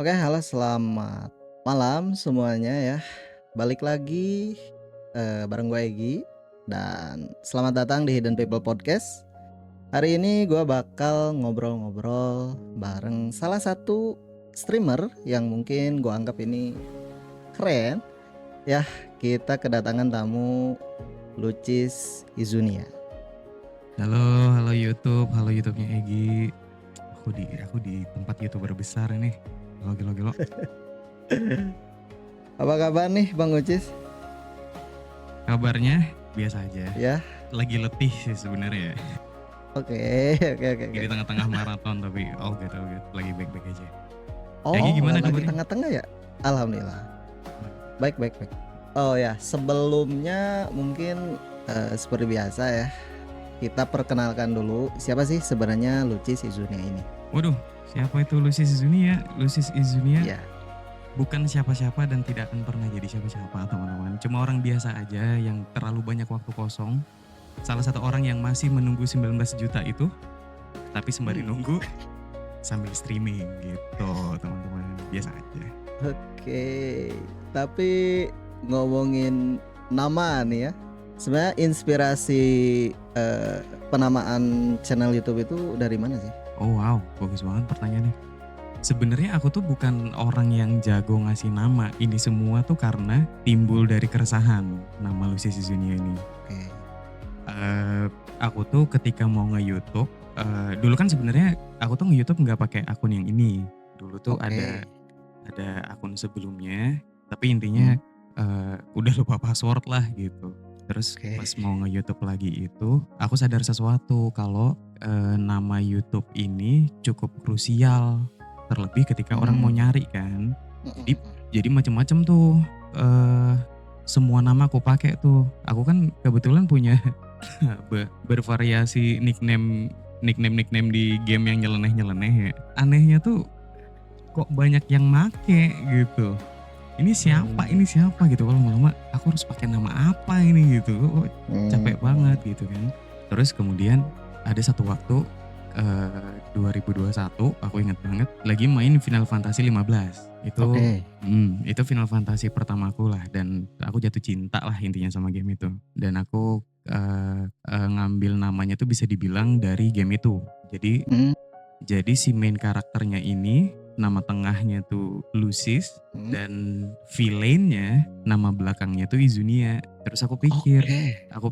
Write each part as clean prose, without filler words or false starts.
Oke, halo selamat malam semuanya ya. Balik lagi bareng gue Egi dan selamat datang di Hidden People Podcast. Hari ini gue bakal ngobrol-ngobrol bareng salah satu streamer yang mungkin gue anggap ini keren ya. Kita kedatangan tamu Lucis Izunia. Halo halo YouTube-nya Egi. Aku di tempat YouTuber besar ini. Gelo. Apa kabar nih Bang Lucis? Kabarnya biasa aja. Ya. Lagi letih sih sebenarnya. Oke. Di tengah-tengah maraton tapi gitu. Lagi baik-baik aja. Oh, Egi gimana lagi kabarnya? tengah-tengah ya? Alhamdulillah. Baik. Oh ya, sebelumnya mungkin seperti biasa ya, kita perkenalkan dulu siapa sih sebenarnya Lucis Izunia ini. Waduh, siapa itu Lucis Izunia? Lucis Izunia Ya, bukan siapa-siapa dan tidak akan pernah jadi siapa-siapa teman-teman. Cuma orang biasa aja yang terlalu banyak waktu kosong. Salah satu orang yang masih menunggu 19 juta itu, tapi sembari nunggu sambil streaming gitu teman-teman. Biasa aja. oke. Tapi ngomongin nama nih ya, sebenarnya inspirasi penamaan channel YouTube itu dari mana sih? Oh wow, bagus banget pertanyaannya. Sebenarnya aku tuh bukan orang yang jago ngasih nama. Ini semua tuh karena timbul dari keresahan nama Lucis Izunia ini. Oke. Aku tuh ketika mau nge-YouTube, dulu kan sebenarnya aku tuh nge-YouTube nggak pakai akun yang ini. Dulu tuh Oke. ada akun sebelumnya, tapi intinya udah lupa password lah gitu. Terus Oke. pas mau nge-YouTube lagi itu, aku sadar sesuatu kalau nama YouTube ini cukup krusial. Terlebih ketika orang mau nyari kan. Jadi macam-macam tuh semua nama aku pakai tuh. Aku kan kebetulan punya bervariasi nickname di game yang nyeleneh ya. Anehnya tuh kok banyak yang make gitu. Ini siapa gitu. Kalau lama-lama aku harus pakai nama apa ini gitu. Kok capek banget gitu kan. Terus kemudian ada satu waktu 2021 aku ingat banget lagi main Final Fantasy 15. Itu Final Fantasy pertamaku lah dan aku jatuh cinta lah intinya sama game itu. Dan aku ngambil namanya tuh bisa dibilang dari game itu. Jadi si main karakternya ini nama tengahnya tuh Lucis dan villainnya nama belakangnya tuh Izunia. Terus aku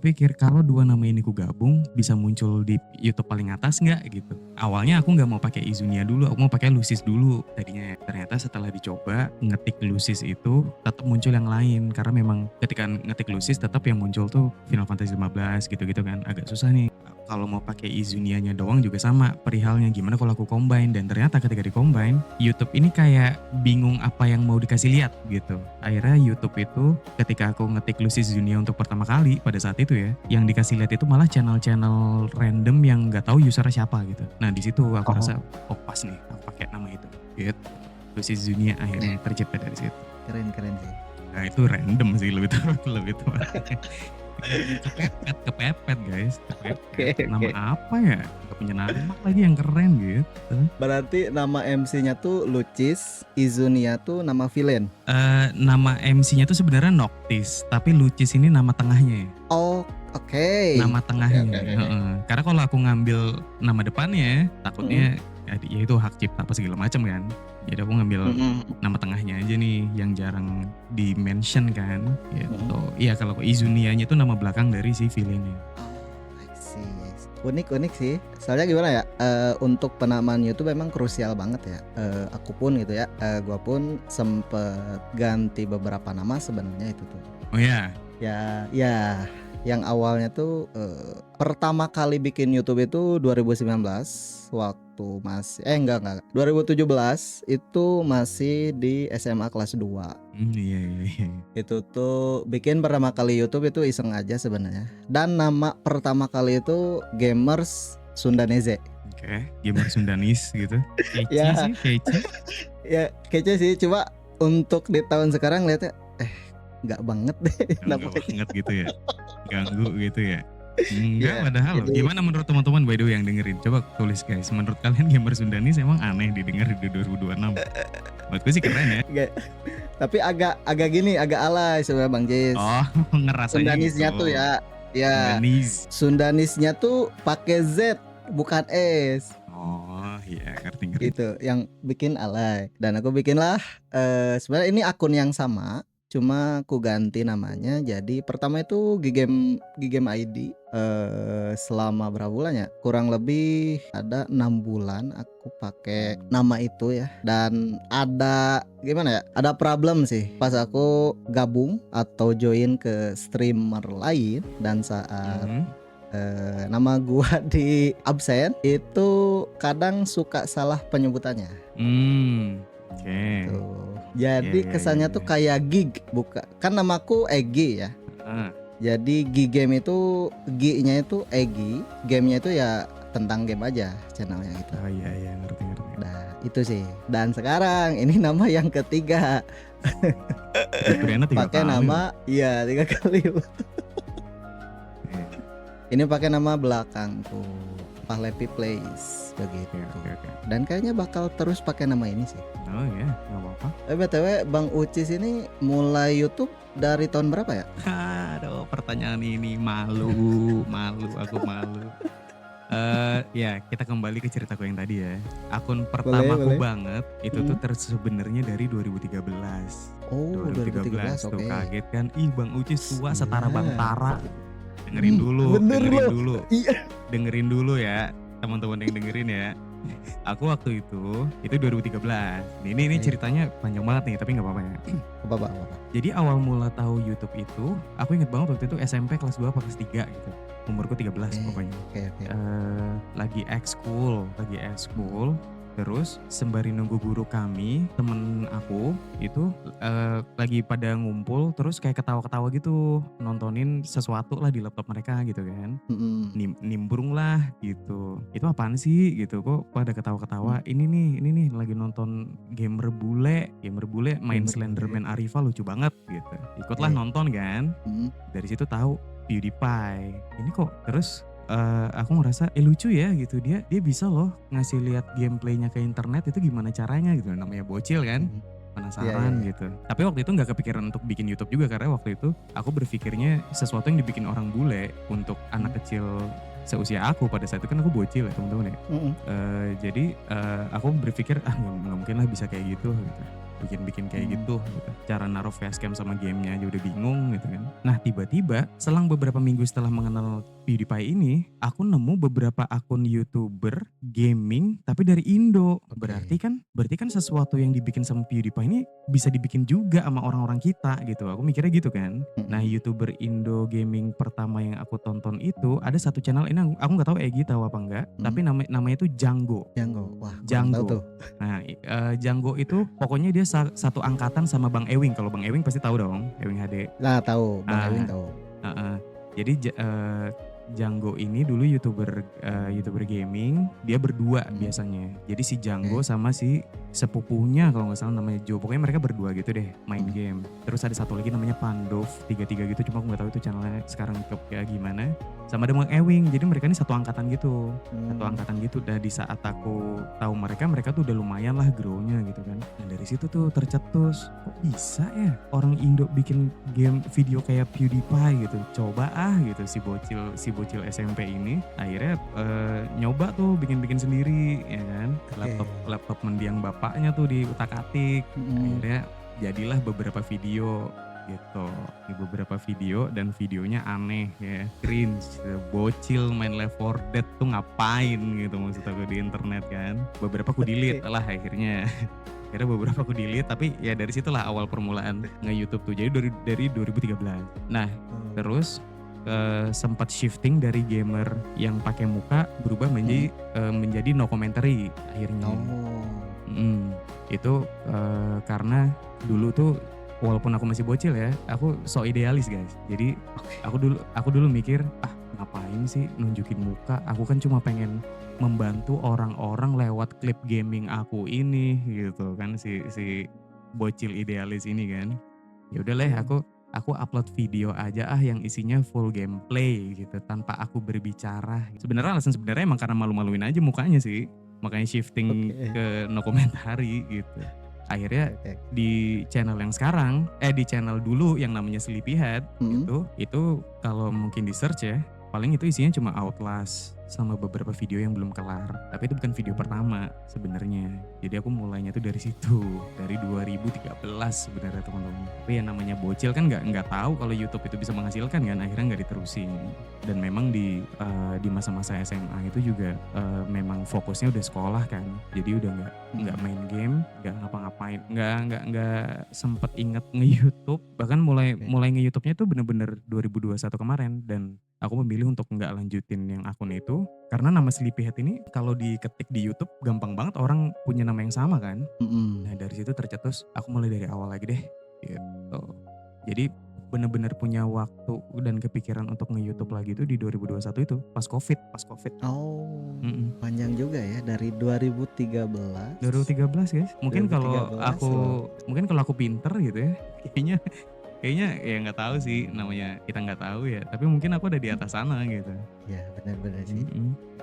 pikir kalau dua nama ini ku gabung bisa muncul di YouTube paling atas nggak gitu. Awalnya aku nggak mau pakai Izunia dulu, aku mau pakai Lucis dulu tadinya. Ternyata setelah dicoba ngetik Lucis itu tetap muncul yang lain karena memang ketika ngetik Lucis tetap yang muncul tuh Final Fantasy 15 gitu-gitu kan, agak susah nih. Kalau mau pakai Izunianya doang juga sama perihalnya, gimana kalau aku combine. Dan ternyata ketika di combine YouTube ini kayak bingung apa yang mau dikasih lihat gitu. Akhirnya YouTube itu ketika aku ngetik Lucis Izunia untuk pertama kali pada saat itu ya, yang dikasih lihat itu malah channel-channel random yang nggak tahu usernya siapa gitu. Nah di situ aku rasa pas nih aku pakai nama itu gitu. Lucis Izunia akhirnya tercipta dari situ. Keren sih. Nah itu random sih lebih tepat. Kepepet guys. Nama apa ya? Gak punya nama lagi yang keren gitu. Berarti nama MC-nya tuh Lucis, Izunia tuh nama villain. Nama MC-nya tuh sebenarnya Noctis, tapi Lucis ini nama tengahnya. Oh, oke. Nama tengahnya. Karena kalau aku ngambil nama depannya, takutnya ya itu hak cipta apa segala macam kan. Jadi aku ngambil nama tengahnya aja nih yang jarang di-mention kan gitu. Iya kalau Izunianya itu nama belakang dari si villainnya. I see. Unik sih. Soalnya gimana ya, untuk penamaan YouTube memang krusial banget ya. Aku pun gitu ya, gua pun sempet ganti beberapa nama sebenarnya itu tuh. Oh ya? Ya, yang awalnya tuh pertama kali bikin YouTube itu 2019 waktu masih 2017 itu masih di SMA kelas 2. Iya. Itu tuh bikin pertama kali YouTube itu iseng aja sebenarnya. Dan nama pertama kali itu Gamers Sundanese. Oke, Gamers Sundanis gitu. Kece. Ya kece sih, coba untuk di tahun sekarang lihatnya nggak banget deh. Nggak banget gitu ya. Ganggu gitu ya. Enggak, Ya, padahal jadi gimana menurut teman-teman by the way yang dengerin? Coba tulis guys, menurut kalian Gamers Sundanis emang aneh didengar di 2026? Menurutku sih keren ya. Nggak, tapi agak gini, agak alay sebenarnya Bang Jis. Oh, ngerasanya Sundanisnya gitu. tuh ya Sundanis. Sundanisnya tuh pakai Z bukan S. Oh iya, ngerti. Gitu yang bikin alay. Dan aku bikinlah sebenarnya ini akun yang sama, cuma aku ganti namanya. Jadi pertama itu Gigem ID selama berapa bulan ya? Kurang lebih ada 6 bulan aku pakai nama itu ya. Dan ada gimana ya? Ada problem sih pas aku gabung atau join ke streamer lain dan saat nama gua di absen itu kadang suka salah penyebutannya. Oke. Tuh. Jadi Iya, kesannya iya, tuh iya. kayak gig, kan namaku Egi ya. Heeh. Jadi Gigame itu G-nya itu Egi, game-nya itu ya tentang game aja channelnya gitu. Oh iya, ngerti. Nah, itu sih. Dan sekarang ini nama yang ketiga. Fiturnya 3 Pakai kali. nama iya 3 kali. Iya. Ini pakai nama belakangku, Pahlepi Plays begitu. Oke. Dan kayaknya bakal terus pakai nama ini sih. Oh iya, nggak apa-apa. BTW Bang Ucis ini mulai YouTube dari tahun berapa ya? Aduh, pertanyaan ini malu, aku malu. Ya kita kembali ke ceritaku yang tadi ya. Akun pertamaku boleh. banget itu tuh sebenarnya dari 2013. Oh 2013 tuh oke. kaget kan, ih Bang Ucis tua setara Iya. Bang Tara. Dengerin Bener loh. Iya. dengerin dulu ya teman-teman yang dengerin ya. Aku waktu itu 2013. Ini Oke. ceritanya panjang banget nih, tapi nggak apa-apa ya. Apa. Jadi awal mula tahu YouTube itu, aku inget banget waktu itu SMP kelas 2 apa kelas 3 gitu. Umurku 13 pokoknya. Oke. Lagi ekskul. Terus sembari nunggu guru kami, temen aku itu lagi pada ngumpul terus kayak ketawa-ketawa gitu, nontonin sesuatu lah di laptop mereka gitu kan. Nimbrung lah gitu. Itu apaan sih gitu, kok pada ketawa-ketawa. Ini nih lagi nonton gamer bule main Slenderman Arifa lucu banget gitu. Ikutlah nonton kan. Dari situ tahu PewDiePie. Ini kok terus aku ngerasa lucu ya gitu, dia bisa loh ngasih lihat gameplaynya ke internet, itu gimana caranya gitu, namanya bocil kan. Penasaran gitu. Tapi waktu itu nggak kepikiran untuk bikin YouTube juga, karena waktu itu aku berpikirnya sesuatu yang dibikin orang bule untuk anak kecil seusia aku. Pada saat itu kan aku bocil ya teman-teman ya. Jadi aku berpikir nggak mungkin lah bisa kayak gitu. Bikin kayak gitu. Cara naruh facecam sama gamenya aja udah bingung gitu kan. Nah tiba-tiba selang beberapa minggu setelah mengenal PewDiePie ini, aku nemu beberapa akun YouTuber gaming tapi dari Indo. Berarti kan sesuatu yang dibikin sama PewDiePie ini bisa dibikin juga sama orang-orang kita gitu. Aku mikirnya gitu kan. Nah YouTuber Indo gaming pertama yang aku tonton itu ada satu channel, ini aku nggak tahu Egi tahu apa enggak, tapi namanya itu Django. Wah, Django. tahu tuh. Nah, Django itu pokoknya dia satu angkatan sama Bang Ewing. Kalau Bang Ewing pasti tahu dong, Ewing HD. Nah, tahu, Bang Ewing tahu. Jadi Django ini dulu YouTuber gaming, dia berdua biasanya. Jadi si Django sama si sepupunya kalau nggak salah namanya Joe. Pokoknya mereka berdua gitu deh main game. Terus ada satu lagi namanya Pandov, 33 gitu, cuma aku nggak tahu itu channelnya sekarang kayak gimana. Sama ada Bang Ewing, jadi mereka ini satu angkatan gitu. Dan di saat aku tahu mereka tuh udah lumayan lah grow-nya gitu kan. Dan dari situ tuh tercetus, kok bisa ya orang Indo bikin game video kayak PewDiePie gitu. Coba gitu si bocil SMP ini akhirnya nyoba tuh bikin sendiri ya kan. Laptop mendiang bapaknya tuh diutak-atik. Akhirnya jadilah beberapa video gitu. Di beberapa video dan videonya aneh ya, cringe, bocil main Left 4 Dead tuh ngapain gitu maksud aku di internet kan. Beberapa aku delete lah akhirnya. Beberapa aku delete, tapi ya dari situlah awal permulaan nge-YouTube tuh. Jadi dari 2013. Nah, terus sempat shifting dari gamer yang pakai muka berubah menjadi no commentary akhirnya. Itu karena dulu tuh walaupun aku masih bocil ya, aku so idealis guys. Jadi aku dulu mikir, ngapain sih nunjukin muka? Aku kan cuma pengen membantu orang-orang lewat klip gaming aku ini gitu kan, si bocil idealis ini kan. Ya udah lah, aku upload video aja yang isinya full gameplay gitu tanpa aku berbicara. Sebenarnya alasan emang karena malu-maluin aja mukanya sih. Makanya shifting ke no commentary gitu. Akhirnya Oke. di channel yang sekarang, di channel dulu yang namanya Sleepyhead itu kalau mungkin di search ya, paling itu isinya cuma Outlast sama beberapa video yang belum kelar. Tapi itu bukan video pertama sebenarnya. Jadi aku mulainya tuh dari situ, dari 2013 sebenarnya teman-teman. Tapi yang namanya bocil kan nggak tahu kalau YouTube itu bisa menghasilkan kan, akhirnya nggak diterusin. Dan memang di masa-masa SMA itu juga memang fokusnya udah sekolah kan. Jadi udah nggak main game, nggak ngapa-ngapain, nggak sempet inget nge-YouTube. Bahkan mulai nge-YouTube-nya tuh bener-bener 2021 kemarin, dan aku memilih untuk nggak lanjutin yang akun itu karena nama Sleepyhead ini kalau diketik di YouTube gampang banget orang punya nama yang sama kan. Nah dari situ tercetus aku mulai dari awal lagi deh gitu. Jadi bener-bener punya waktu dan kepikiran untuk nge-YouTube lagi itu di 2021 itu pas covid. Oh, panjang juga ya, dari 2013 guys. Mungkin kalau 2013 aku pinter gitu ya, kayaknya ya nggak tahu sih, namanya kita nggak tahu ya, tapi mungkin aku udah di atas sana gitu. Ya benar-benar sih.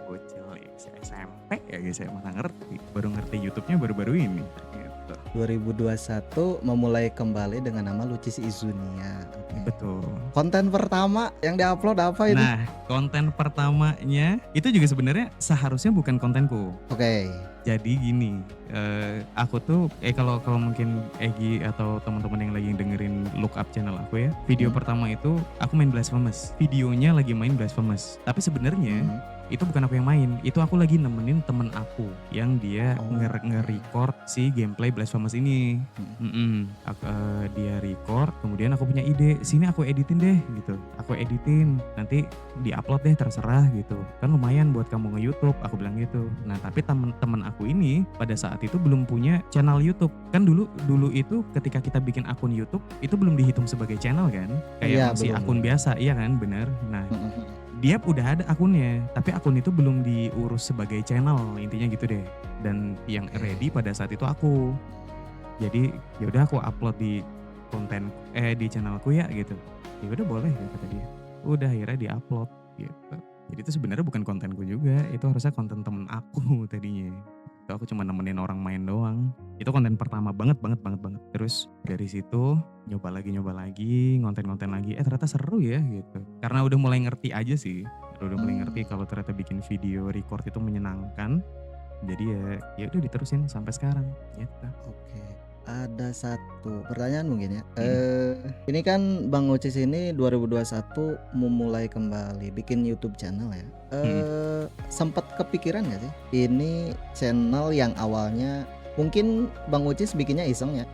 Bocil ya, SMP ya guys, saya mana ngerti, baru ngerti YouTube-nya baru-baru ini gitu. 2021 memulai kembali dengan nama Lucis Izunia. Betul. Konten pertama yang diupload apa itu? Nah, konten pertamanya itu juga sebenarnya seharusnya bukan kontenku. Oke. Jadi gini, aku tuh kalau mungkin Egi atau teman-teman yang lagi dengerin look up channel aku ya, video pertama itu aku main Blasphemous. Videonya lagi main Blasphemous. Tapi sebenarnya itu bukan aku yang main, itu aku lagi nemenin temen aku yang dia nge-record si gameplay Blasphemous ini. Dia record, kemudian aku punya ide, sini aku editin deh gitu. Aku editin, nanti di-upload deh terserah gitu. Kan lumayan buat kamu nge-YouTube, aku bilang gitu. Nah, tapi temen aku ini pada saat itu belum punya channel YouTube. Kan dulu itu ketika kita bikin akun YouTube, itu belum dihitung sebagai channel kan? Kayak masih akun biasa, iya kan? Bener. Nah, dia udah ada akunnya, tapi akun itu belum diurus sebagai channel, intinya gitu deh. Dan yang ready pada saat itu aku. Jadi ya udah aku upload di di channelku ya gitu. Ya udah boleh ya kata dia. Udah akhirnya di-upload gitu. Jadi itu sebenarnya bukan kontenku juga, itu harusnya konten temen aku tadinya. Itu aku cuma nemenin orang main doang. Itu konten pertama banget. Terus dari situ nyoba lagi, ngonten lagi. Ternyata seru ya gitu. Karena udah mulai ngerti aja sih. Udah mulai ngerti kalau ternyata bikin video record itu menyenangkan. Jadi ya udah diterusin sampai sekarang gitu. Oke. Ada satu pertanyaan mungkin ya. Ini kan Bang Ucis ini 2021 memulai kembali bikin YouTube channel ya. Sempat kepikiran gak sih ini channel yang awalnya mungkin Bang Ucis bikinnya iseng ya,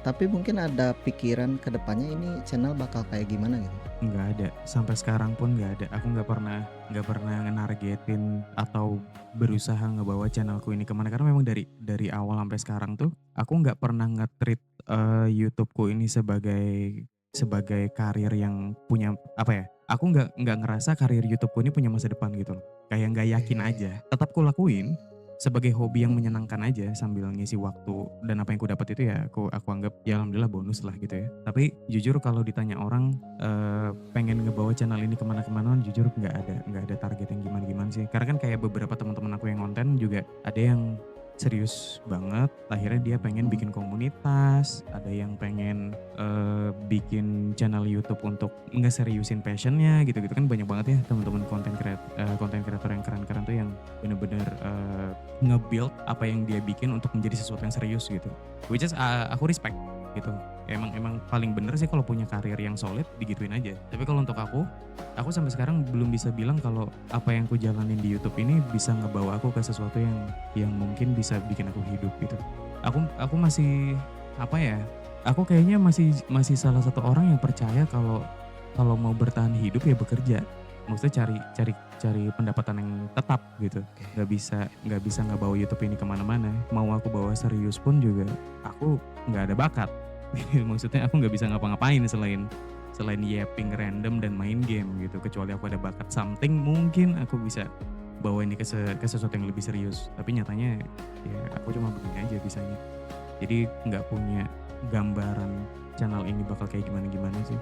tapi mungkin ada pikiran kedepannya ini channel bakal kayak gimana gitu? Nggak ada, sampai sekarang pun nggak ada. Aku nggak pernah nge-nargetin atau berusaha ngebawa channelku ini kemana, karena memang dari awal sampai sekarang tuh aku nggak pernah nge-treat YouTubeku ini sebagai karir yang punya apa ya. Aku nggak ngerasa karir YouTubeku ini punya masa depan gitu loh. Kayak nggak yakin aja. Tetap ku lakuin sebagai hobi yang menyenangkan aja sambil ngisi waktu, dan apa yang ku dapat itu ya aku anggap ya alhamdulillah bonus lah gitu ya. Tapi jujur kalau ditanya orang pengen ngebawa channel ini kemana-kemana, jujur nggak ada target yang gimana sih. Karena kan kayak beberapa teman-teman aku yang konten juga ada yang serius banget, akhirnya dia pengen bikin komunitas, ada yang pengen bikin channel YouTube untuk ngeseriusin passionnya gitu kan. Banyak banget ya teman-teman konten kreator yang keren-keren tuh yang bener-bener nge-build apa yang dia bikin untuk menjadi sesuatu yang serius gitu, which is aku respect gitu. Emang paling bener sih kalau punya karir yang solid digituin aja. Tapi kalau untuk aku sampai sekarang belum bisa bilang kalau apa yang aku jalanin di YouTube ini bisa ngebawa aku ke sesuatu yang mungkin bisa bikin aku hidup gitu. Aku masih apa ya? Aku kayaknya masih salah satu orang yang percaya kalau mau bertahan hidup ya bekerja. Maksudnya cari pendapatan yang tetap gitu. Gak bisa ngebawa YouTube ini kemana-mana. Mau aku bawa serius pun juga aku nggak ada bakat. Maksudnya aku nggak bisa ngapa-ngapain selain yapping random dan main game gitu. Kecuali aku ada bakat something, mungkin aku bisa bawa ini ke sesuatu yang lebih serius. Tapi nyatanya ya aku cuma begini aja bisanya. Jadi nggak punya gambaran channel ini bakal kayak gimana sih.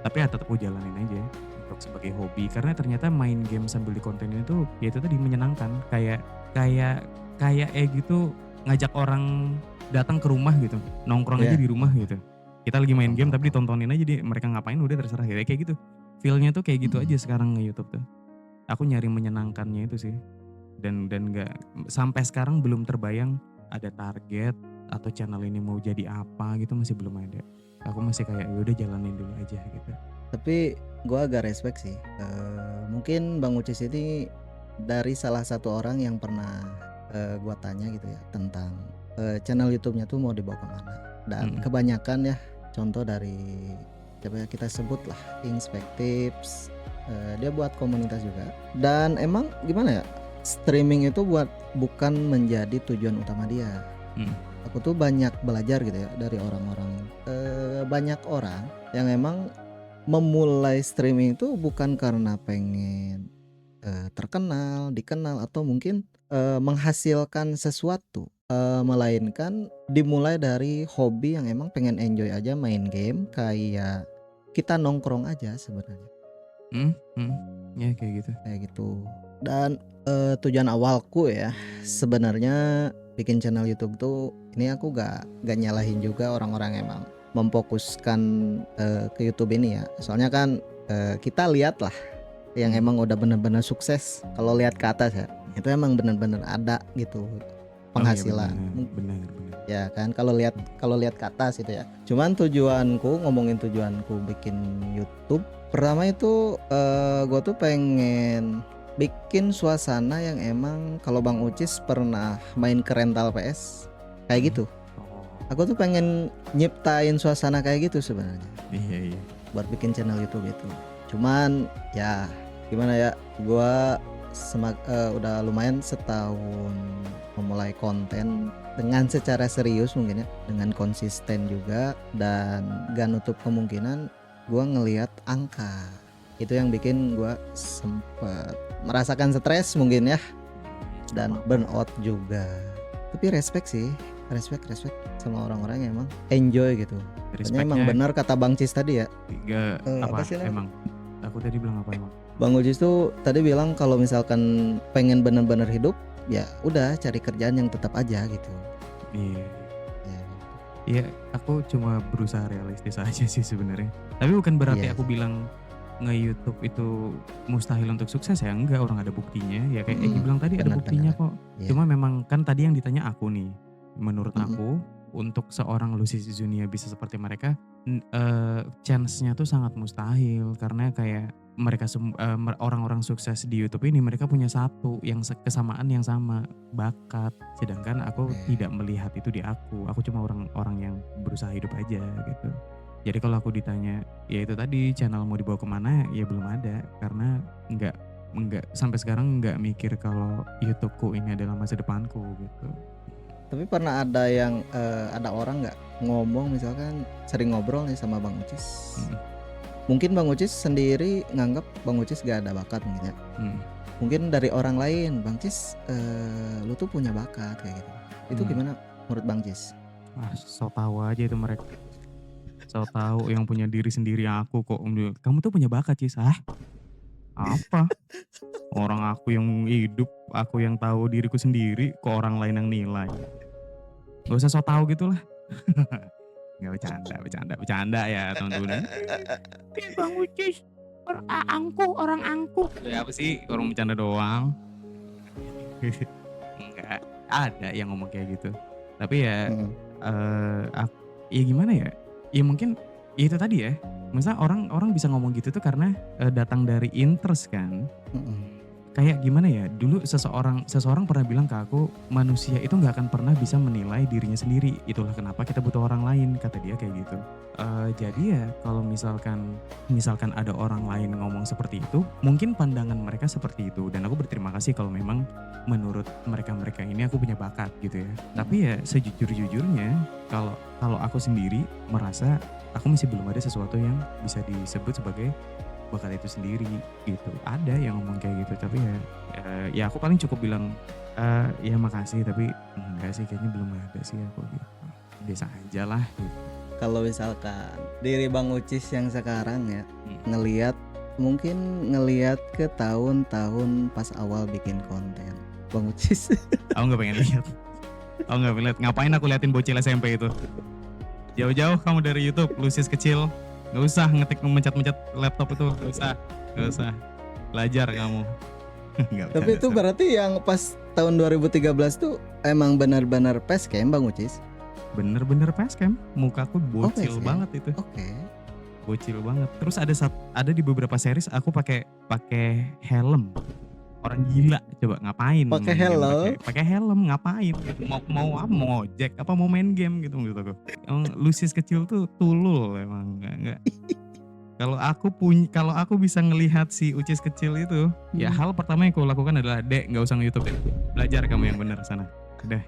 Tapi ya tetap aku jalanin aja untuk sebagai hobi. Karena ternyata main game sambil di konten itu ya itu tadi menyenangkan. Kayak gitu ngajak orang datang ke rumah gitu, nongkrong aja Iya. di rumah gitu. Kita lagi main game tapi ditontonin aja, mereka ngapain udah terserah ya kayak gitu. Feel-nya tuh kayak gitu aja Mhm. sekarang nge-YouTube tuh. Aku nyari menyenangkannya itu sih. Dan nggak sampai sekarang belum terbayang ada target atau channel ini mau jadi apa gitu, masih belum ada. Aku masih kayak ya udah jalanin dulu aja gitu. Tapi gua agak respect sih, mungkin Bang Ucis ini dari salah satu orang yang pernah, gua tanya gitu ya tentang, channel YouTube-nya tuh mau dibawa kemana. Dan Mhm. kebanyakan ya contoh dari coba kita sebutlah Inspektips, dia buat komunitas juga dan emang gimana ya, streaming itu bukan menjadi tujuan utama dia. Mhm. Aku tuh banyak belajar gitu ya dari orang-orang, banyak orang yang emang memulai streaming itu bukan karena pengen, terkenal, dikenal atau mungkin, menghasilkan sesuatu, melainkan dimulai dari hobi yang emang pengen enjoy aja main game kayak kita nongkrong aja sebenarnya, Mhm mhm. Ya kayak gitu. kayak gitu. Dan, tujuan awalku ya sebenarnya bikin channel YouTube tuh ini aku gak nyalahin juga orang-orang yang emang memfokuskan, ke YouTube ini ya. Soalnya kan, kita lihat lah yang Mhm. emang udah bener-bener sukses kalau lihat ke atas ya, itu emang bener-bener ada gitu Oh iya penghasilan. benar benar benar. Ya kan kalau lihat ke atas itu ya. Cuman tujuanku ngomongin tujuanku bikin YouTube, pertama itu, gua tuh pengen bikin suasana yang emang kalau Bang Ucis pernah main ke rental PS, kayak Mhm. gitu. Oh. Aku tuh pengen nyiptain suasana kayak gitu sebenarnya, Iya iya. buat bikin channel YouTube itu. Cuman ya gimana ya, gua udah lumayan setahun memulai konten dengan secara serius mungkin ya, dengan konsisten juga dan gak nutup kemungkinan gua ngelihat angka. Itu yang bikin gua sempet merasakan stres mungkin ya Nggak dan apa-apa. burnout juga. Tapi respect sih, respect sama orang-orang yang emang enjoy gitu. Makanya emang Respect-nya benar kata Bang Cis tadi ya, apa apa sih namanya? emang? Aku tadi bilang apa emang? Bang Cis tuh tadi bilang kalau misalkan pengen bener-bener hidup, ya udah cari kerjaan yang tetap aja gitu. Iya. Ya, Iya, aku cuma berusaha realistis aja sih sebenarnya. Tapi bukan berarti iya aku sih. bilang nge-YouTube itu mustahil untuk sukses ya, enggak, orang ada buktinya. Ya kayak Egi Mhm, bilang tadi ada bener buktinya bener. kok. Iya, Cuma memang kan tadi yang ditanya aku nih. Menurut mhm, aku untuk seorang Lucy Zunia bisa seperti mereka, chance-nya tuh sangat mustahil karena kayak mereka orang-orang sukses di YouTube ini mereka punya satu yang kesamaan yang sama, bakat. Sedangkan aku oke. tidak melihat itu di aku. Aku cuma orang yang berusaha hidup aja gitu. Jadi kalau aku ditanya, ya itu tadi channel mau dibawa kemana, ya belum ada karena nggak nggak sampai sekarang nggak mikir kalau YouTubeku ini adalah masa depanku gitu. Tapi pernah ada yang, ada orang nggak ngomong misalkan sering ngobrol nih sama Bang Ucis, Mhm mungkin Bang Ucis sendiri nganggep Bang Ucis gak ada bakat mungkin ya. mhm Mungkin dari orang lain, "Bang Cis, lu tuh punya bakat," kayak gitu. Itu mhm. gimana menurut Bang Cis? Ah, so tahu aja itu mereka. So tahu yang punya diri sendiri aku kok, "Kamu tuh punya bakat, Cis." "Hah? Apa? Orang aku yang hidup, aku yang tahu diriku sendiri, kok orang lain yang nilai." Nggak usah so tahu gitulah. Nggak, bercanda ya teman-teman. Bang Ucis, orang angkuh. Ya apa sih, orang bercanda doang. Enggak, ada yang ngomong kayak gitu. Tapi ya, Mhm, eee, ak ya gimana ya, ya mungkin ya itu tadi ya, misalnya orang bisa ngomong gitu tuh karena, datang dari interest kan. mhm. Kayak gimana ya, dulu seseorang seseorang pernah bilang ke aku, "Manusia itu nggak akan pernah bisa menilai dirinya sendiri, itulah kenapa kita butuh orang lain," kata dia kayak gitu. Jadi ya kalau misalkan misalkan ada orang lain ngomong seperti itu, mungkin pandangan mereka seperti itu dan aku berterima kasih kalau memang menurut mereka-mereka ini aku punya bakat gitu ya. Mhm. Tapi ya sejujur-jujurnya kalau kalau aku sendiri merasa aku masih belum ada sesuatu yang bisa disebut sebagai bakat itu sendiri gitu. Ada yang ngomong kayak gitu tapi ya, ya aku paling cukup bilang, "Ya makasih tapi enggak sih kayaknya belum ada sih aku," gitu. Biasa aja lah gitu. Kalau misalkan diri Bang Ucis yang sekarang ya, Mhm. ngelihat ngelihat ke tahun-tahun pas awal bikin konten, Bang Ucis Aku nggak pengen lihat. Oh nggak lihat, ngapain aku liatin bocil SMP itu? Jauh-jauh kamu dari YouTube, Lucius kecil. Nggak usah ngetik mencet-mencet laptop itu, nggak usah. Belajar kamu. Nggak Tapi bercanda, itu sorry. berarti yang pas tahun 2013 tuh emang benar-benar facecam Bang Ucis? Bener-bener facecam, mukaku bocil facecam. banget itu. Oke. Bocil banget. Terus ada di beberapa series aku pakai helm. Orang gila coba ngapain Pakai main game helm? pakai helm ngapain gitu. Mau apa, mau ngojek apa mau main game gitu aku. Emang Lucius kecil tuh tulul emang enggak. Kalau aku bisa ngelihat si Ucis kecil itu, ya hal pertama yang aku lakukan adalah, Dek, nggak usah nge-YouTube deh. Belajar kamu yang bener sana. Udah,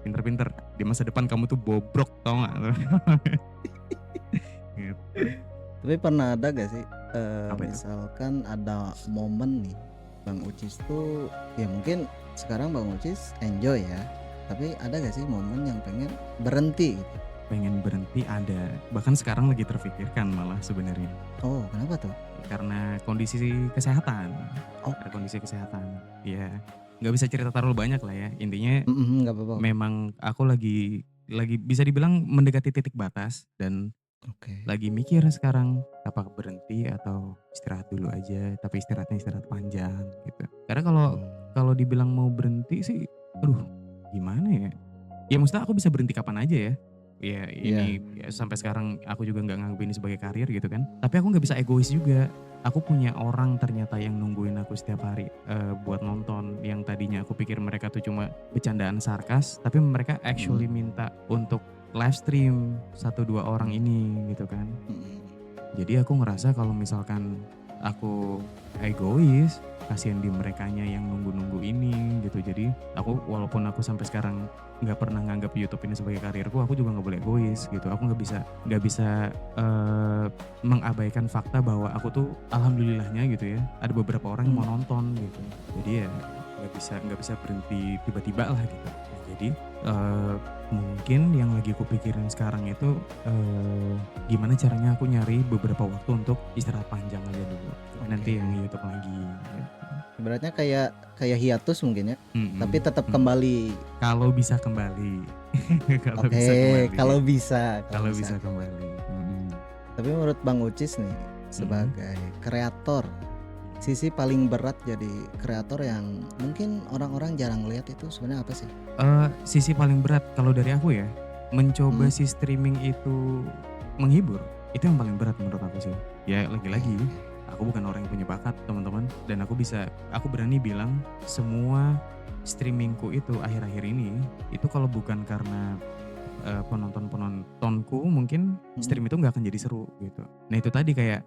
pinter-pinter. Di masa depan kamu tuh bobrok, tau nggak? Gitu. Tapi pernah ada gak sih Apa itu? misalkan ada momen nih Bang Ucis tuh, ya mungkin sekarang Bang Ucis enjoy ya, tapi ada gak sih momen yang pengen berhenti gitu? Pengen berhenti ada. Bahkan sekarang lagi terfikirkan malah sebenarnya. Oh, kenapa tuh? Karena kondisi kesehatan. Oh. Karena kondisi kesehatan. Ya, nggak bisa cerita terlalu banyak lah ya. Intinya Nggak apa-apa. memang aku lagi bisa dibilang mendekati titik batas dan Oke. lagi mikir sekarang apakah berhenti atau istirahat dulu aja, tapi istirahatnya istirahat panjang gitu. Karena kalau dibilang mau berhenti sih, aduh gimana ya? Ya maksudnya aku bisa berhenti kapan aja ya. Ya ini ya, sampai sekarang aku juga nggak nganggap ini sebagai karir gitu kan. Tapi aku nggak bisa egois juga. Aku punya orang ternyata yang nungguin aku setiap hari buat nonton. Yang tadinya aku pikir mereka tuh cuma bercandaan sarkas, tapi mereka actually minta untuk live stream 1-2 orang ini gitu kan. Jadi aku ngerasa kalau misalkan aku egois, kasihan di merekanya yang nunggu-nunggu ini gitu. Jadi aku walaupun aku sampai sekarang nggak pernah nganggap YouTube ini sebagai karirku, aku juga nggak boleh egois gitu. Aku nggak bisa mengabaikan fakta bahwa aku tuh alhamdulillahnya gitu ya, ada beberapa orang yang mau nonton gitu. Jadi ya nggak bisa berhenti tiba-tiba lah gitu. Jadi mungkin yang lagi aku pikirin sekarang itu gimana caranya aku nyari beberapa waktu untuk istirahat panjang aja dulu. Nanti yang YouTube lagi. Gitu. Ibaratnya kayak hiatus mungkin ya, tapi tetap kembali. Kalau bisa kembali. Kalau bisa kembali. Tapi menurut Bang Ucis nih sebagai kreator, sisi paling berat jadi kreator yang mungkin orang-orang jarang lihat itu sebenarnya apa sih? Sisi paling berat kalau dari aku ya, mencoba si streaming itu menghibur, itu yang paling berat menurut aku sih. Ya lagi-lagi, aku bukan orang yang punya bakat teman-teman, dan aku berani bilang semua streamingku itu akhir-akhir ini, itu kalau bukan karena penontonku mungkin stream itu nggak akan jadi seru gitu. Nah itu tadi kayak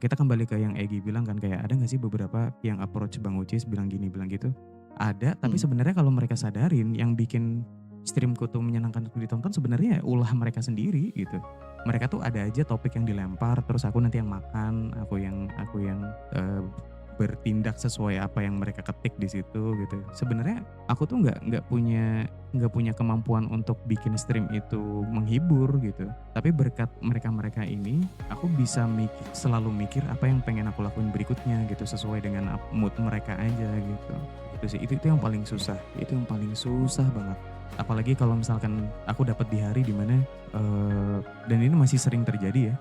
kita kembali ke yang Egy bilang kan, kayak ada nggak sih beberapa yang approach Bang Ucis bilang gini bilang gitu. Ada, tapi sebenarnya kalau mereka sadarin yang bikin streamku tuh menyenangkan untuk ditonton sebenarnya ulah mereka sendiri gitu. Mereka tuh ada aja topik yang dilempar, terus aku nanti yang makan, aku yang bertindak sesuai apa yang mereka ketik di situ gitu. Sebenarnya aku tuh nggak punya kemampuan untuk bikin stream itu menghibur gitu. Tapi berkat mereka ini, aku bisa selalu mikir apa yang pengen aku lakuin berikutnya gitu, sesuai dengan mood mereka aja gitu. Itu yang paling susah. Itu yang paling susah banget. Apalagi kalau misalkan aku dapat di hari dimana dan ini masih sering terjadi ya.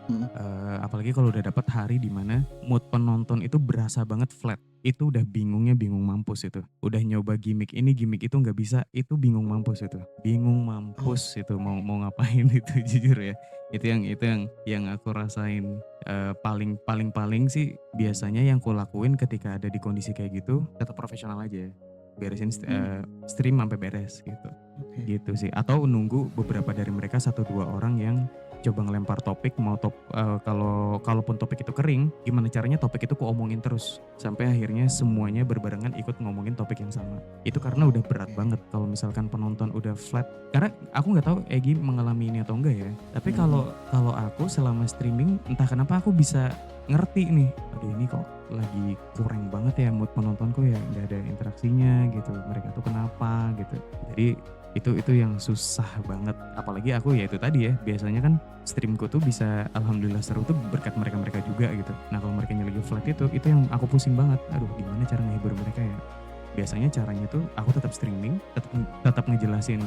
Apalagi kalau udah dapat hari dimana mood penonton itu berasa banget flat. Itu udah bingung mampus itu. Udah nyoba gimmick ini gimmick itu nggak bisa, itu bingung mampus itu. Bingung mampus itu mau ngapain itu jujur ya. Itu yang aku rasain paling sih biasanya yang aku lakuin ketika ada di kondisi kayak gitu, tetap profesional aja. Beresin stream sampai beres gitu. Gitu sih. Atau nunggu beberapa dari mereka 1-2 orang yang coba ngelempar topik, kalaupun topik itu kering, gimana caranya topik itu ku omongin terus sampai akhirnya semuanya berbarengan ikut ngomongin topik yang sama. Itu karena udah berat banget kalau misalkan penonton udah flat. Karena aku nggak tahu Egy mengalami ini atau enggak ya. Tapi kalau aku selama streaming entah kenapa aku bisa ngerti nih, aduh ini kok lagi kurang banget ya mood penontonku ya, nggak ada interaksinya gitu, mereka tuh kenapa gitu. Jadi itu yang susah banget. Apalagi aku ya itu tadi ya, biasanya kan streamku tuh bisa alhamdulillah seru tuh berkat mereka juga gitu. Nah kalau mereka lagi flat itu yang aku pusing banget. Aduh gimana cara ngehibur mereka ya. biasanya caranya tuh aku tetap streaming, tetap ngejelasin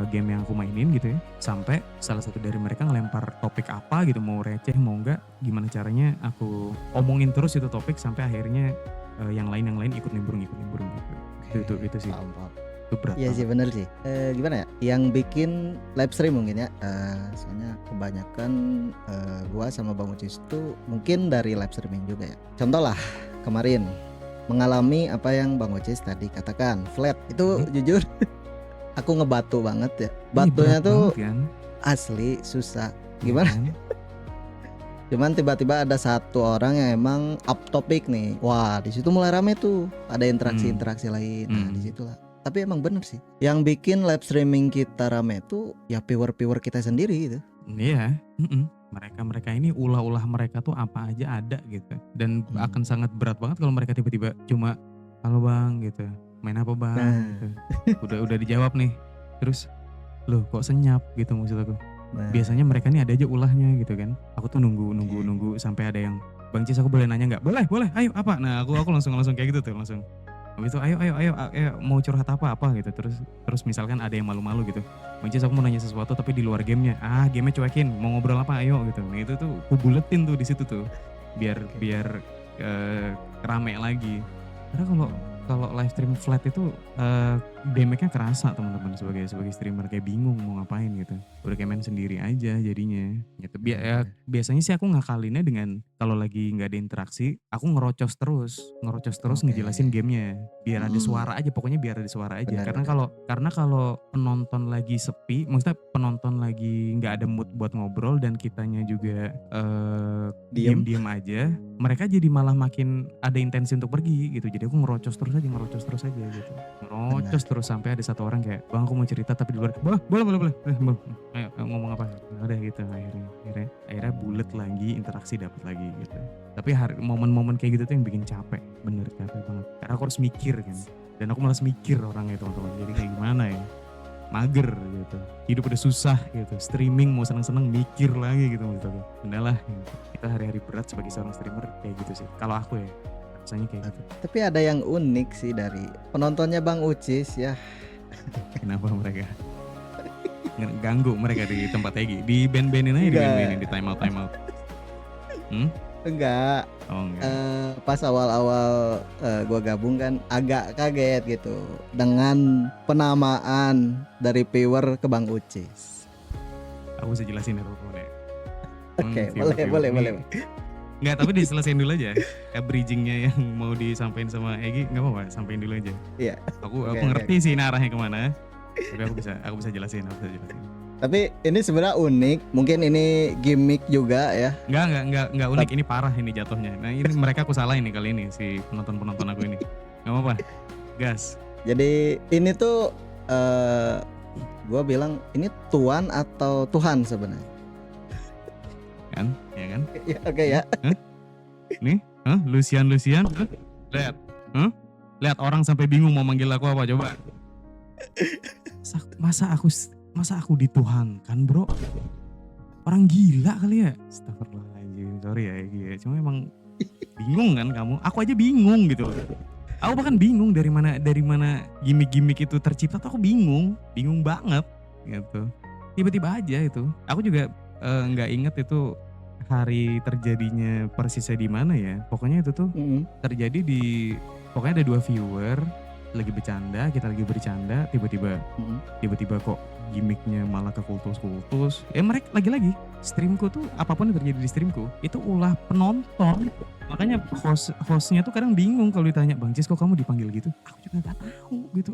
game yang aku mainin gitu ya, sampai salah satu dari mereka ngelempar topik apa gitu, mau receh mau enggak, gimana caranya aku omongin terus itu topik sampai akhirnya yang lain ikut nimbrung gitu. Itu sih. Paham, paham. Itu berat Iya sih banget. bener sih. Gimana ya? Yang bikin live stream mungkin ya. Soalnya kebanyakan gua sama Bang Ucis itu mungkin dari live streaming juga ya. Contoh lah kemarin mengalami apa yang Bang Ucis tadi katakan, flat itu jujur aku ngebatu banget ya. Ini Batunya berat tuh banget kan? asli susah. Iya Gimana? kan? Cuman tiba-tiba ada satu orang yang emang up topic nih. Wah, di situ mulai rame tuh. Ada interaksi-interaksi lain. Nah, di situlah. Tapi emang bener sih. Yang bikin live streaming kita rame tuh ya viewer-viewer kita sendiri gitu. Iya, mereka ini ulah-ulah mereka tuh apa aja ada gitu. Dan akan sangat berat banget kalau mereka tiba-tiba cuma halo bang gitu, main apa bang gitu. Udah dijawab nih, terus loh kok senyap gitu maksud aku. Nah, Biasanya mereka nih ada aja ulahnya gitu kan. Aku tuh nunggu sampai ada yang Bang Cis aku boleh nanya nggak? Boleh, ayo apa? Nah aku langsung kayak gitu tuh langsung. Habis itu ayo mau curhat apa gitu. Terus misalkan ada yang malu-malu gitu. Bang Cis aku mau nanya sesuatu tapi di luar gamenya. Gamenya cuekin. Mau ngobrol apa? Ayo gitu. Nah itu tuh aku buletin tuh di situ tuh. Biar rame lagi. Karena kalau live stream flat itu damage-nya kerasa teman-teman sebagai streamer kayak bingung mau ngapain gitu. Udah kayak main sendiri aja jadinya. Gitu. Biasanya sih aku ngakalinnya dengan kalau lagi nggak ada interaksi, aku ngerocos terus ngejelasin gamenya. Biar ada suara aja, pokoknya biar ada suara aja. Benar, Karena kalau penonton lagi sepi, maksudnya penonton lagi nggak ada mood buat ngobrol dan kitanya juga diem aja, mereka jadi malah makin ada intensi untuk pergi gitu. Jadi aku ngerocos terus aja gitu. Ngerocos terus sampai ada satu orang kayak, bang aku mau cerita tapi di luar, boleh. Ayo ngomong apa? Udah gitu akhirnya bulet lagi, interaksi dapat lagi gitu. Tapi momen-momen kayak gitu tuh yang bikin capek, bener capek banget. Karena aku harus mikir kan, dan aku malas mikir orangnya teman-teman. Jadi kayak gimana ya? Mager gitu, hidup udah susah gitu, streaming mau seneng-seneng mikir lagi gitu menurut aku. Udahlah, gitu. Kita hari-hari berat sebagai seorang streamer kayak gitu sih. Kalau aku ya, rasanya kayak gitu. Tapi ada yang unik sih dari penontonnya Bang Ucis ya. Kenapa mereka ganggu mereka di tempat Egi? Di band-bandin aja, di band-bandin, di time out. Enggak. Oh enggak. Pas awal-awal gua gabung kan agak kaget gitu dengan penamaan dari viewer ke Bang Ucis. Aku bisa jelasin ya boleh. Oke, boleh. Enggak, tapi diselesain dulu aja. Kayak bridgingnya yang mau disampaikan sama Egi, nggak apa-apa, sampein dulu aja. Iya. Aku ngerti sih ini arahnya kemana. Tapi aku bisa jelasin. Tapi ini sebenarnya unik, mungkin ini gimmick juga ya. Enggak unik, ini parah ini jatuhnya. Nah ini mereka aku salahin nih kali ini, si penonton aku ini. Gak apa-apa, gas. Jadi ini tuh gue bilang ini tuan atau Tuhan sebenarnya. Kan, ya kan? Ya, oke ya. Nih, Lucian, lihat, lihat orang sampai bingung mau manggil aku apa coba. Masa aku dituhankan bro? Orang gila kali ya? Astagfirullahaladzim, sorry ya Egi. Cuma emang bingung kan kamu? Aku aja bingung gitu. Aku bahkan bingung dari mana gimmick-gimmick itu tercipta tuh aku bingung banget gitu. Tiba-tiba aja itu. Aku juga nggak inget itu hari terjadinya persisnya di mana ya. Pokoknya itu tuh terjadi pokoknya ada 2 viewer lagi bercanda, kita lagi bercanda, tiba-tiba kok gimmicknya malah ke kultus. Ya mereka lagi-lagi streamku tuh apapun yang terjadi di streamku itu ulah penonton. Makanya hostnya tuh kadang bingung kalau ditanya, Bang Cis kok kamu dipanggil gitu? Aku juga gak tahu gitu.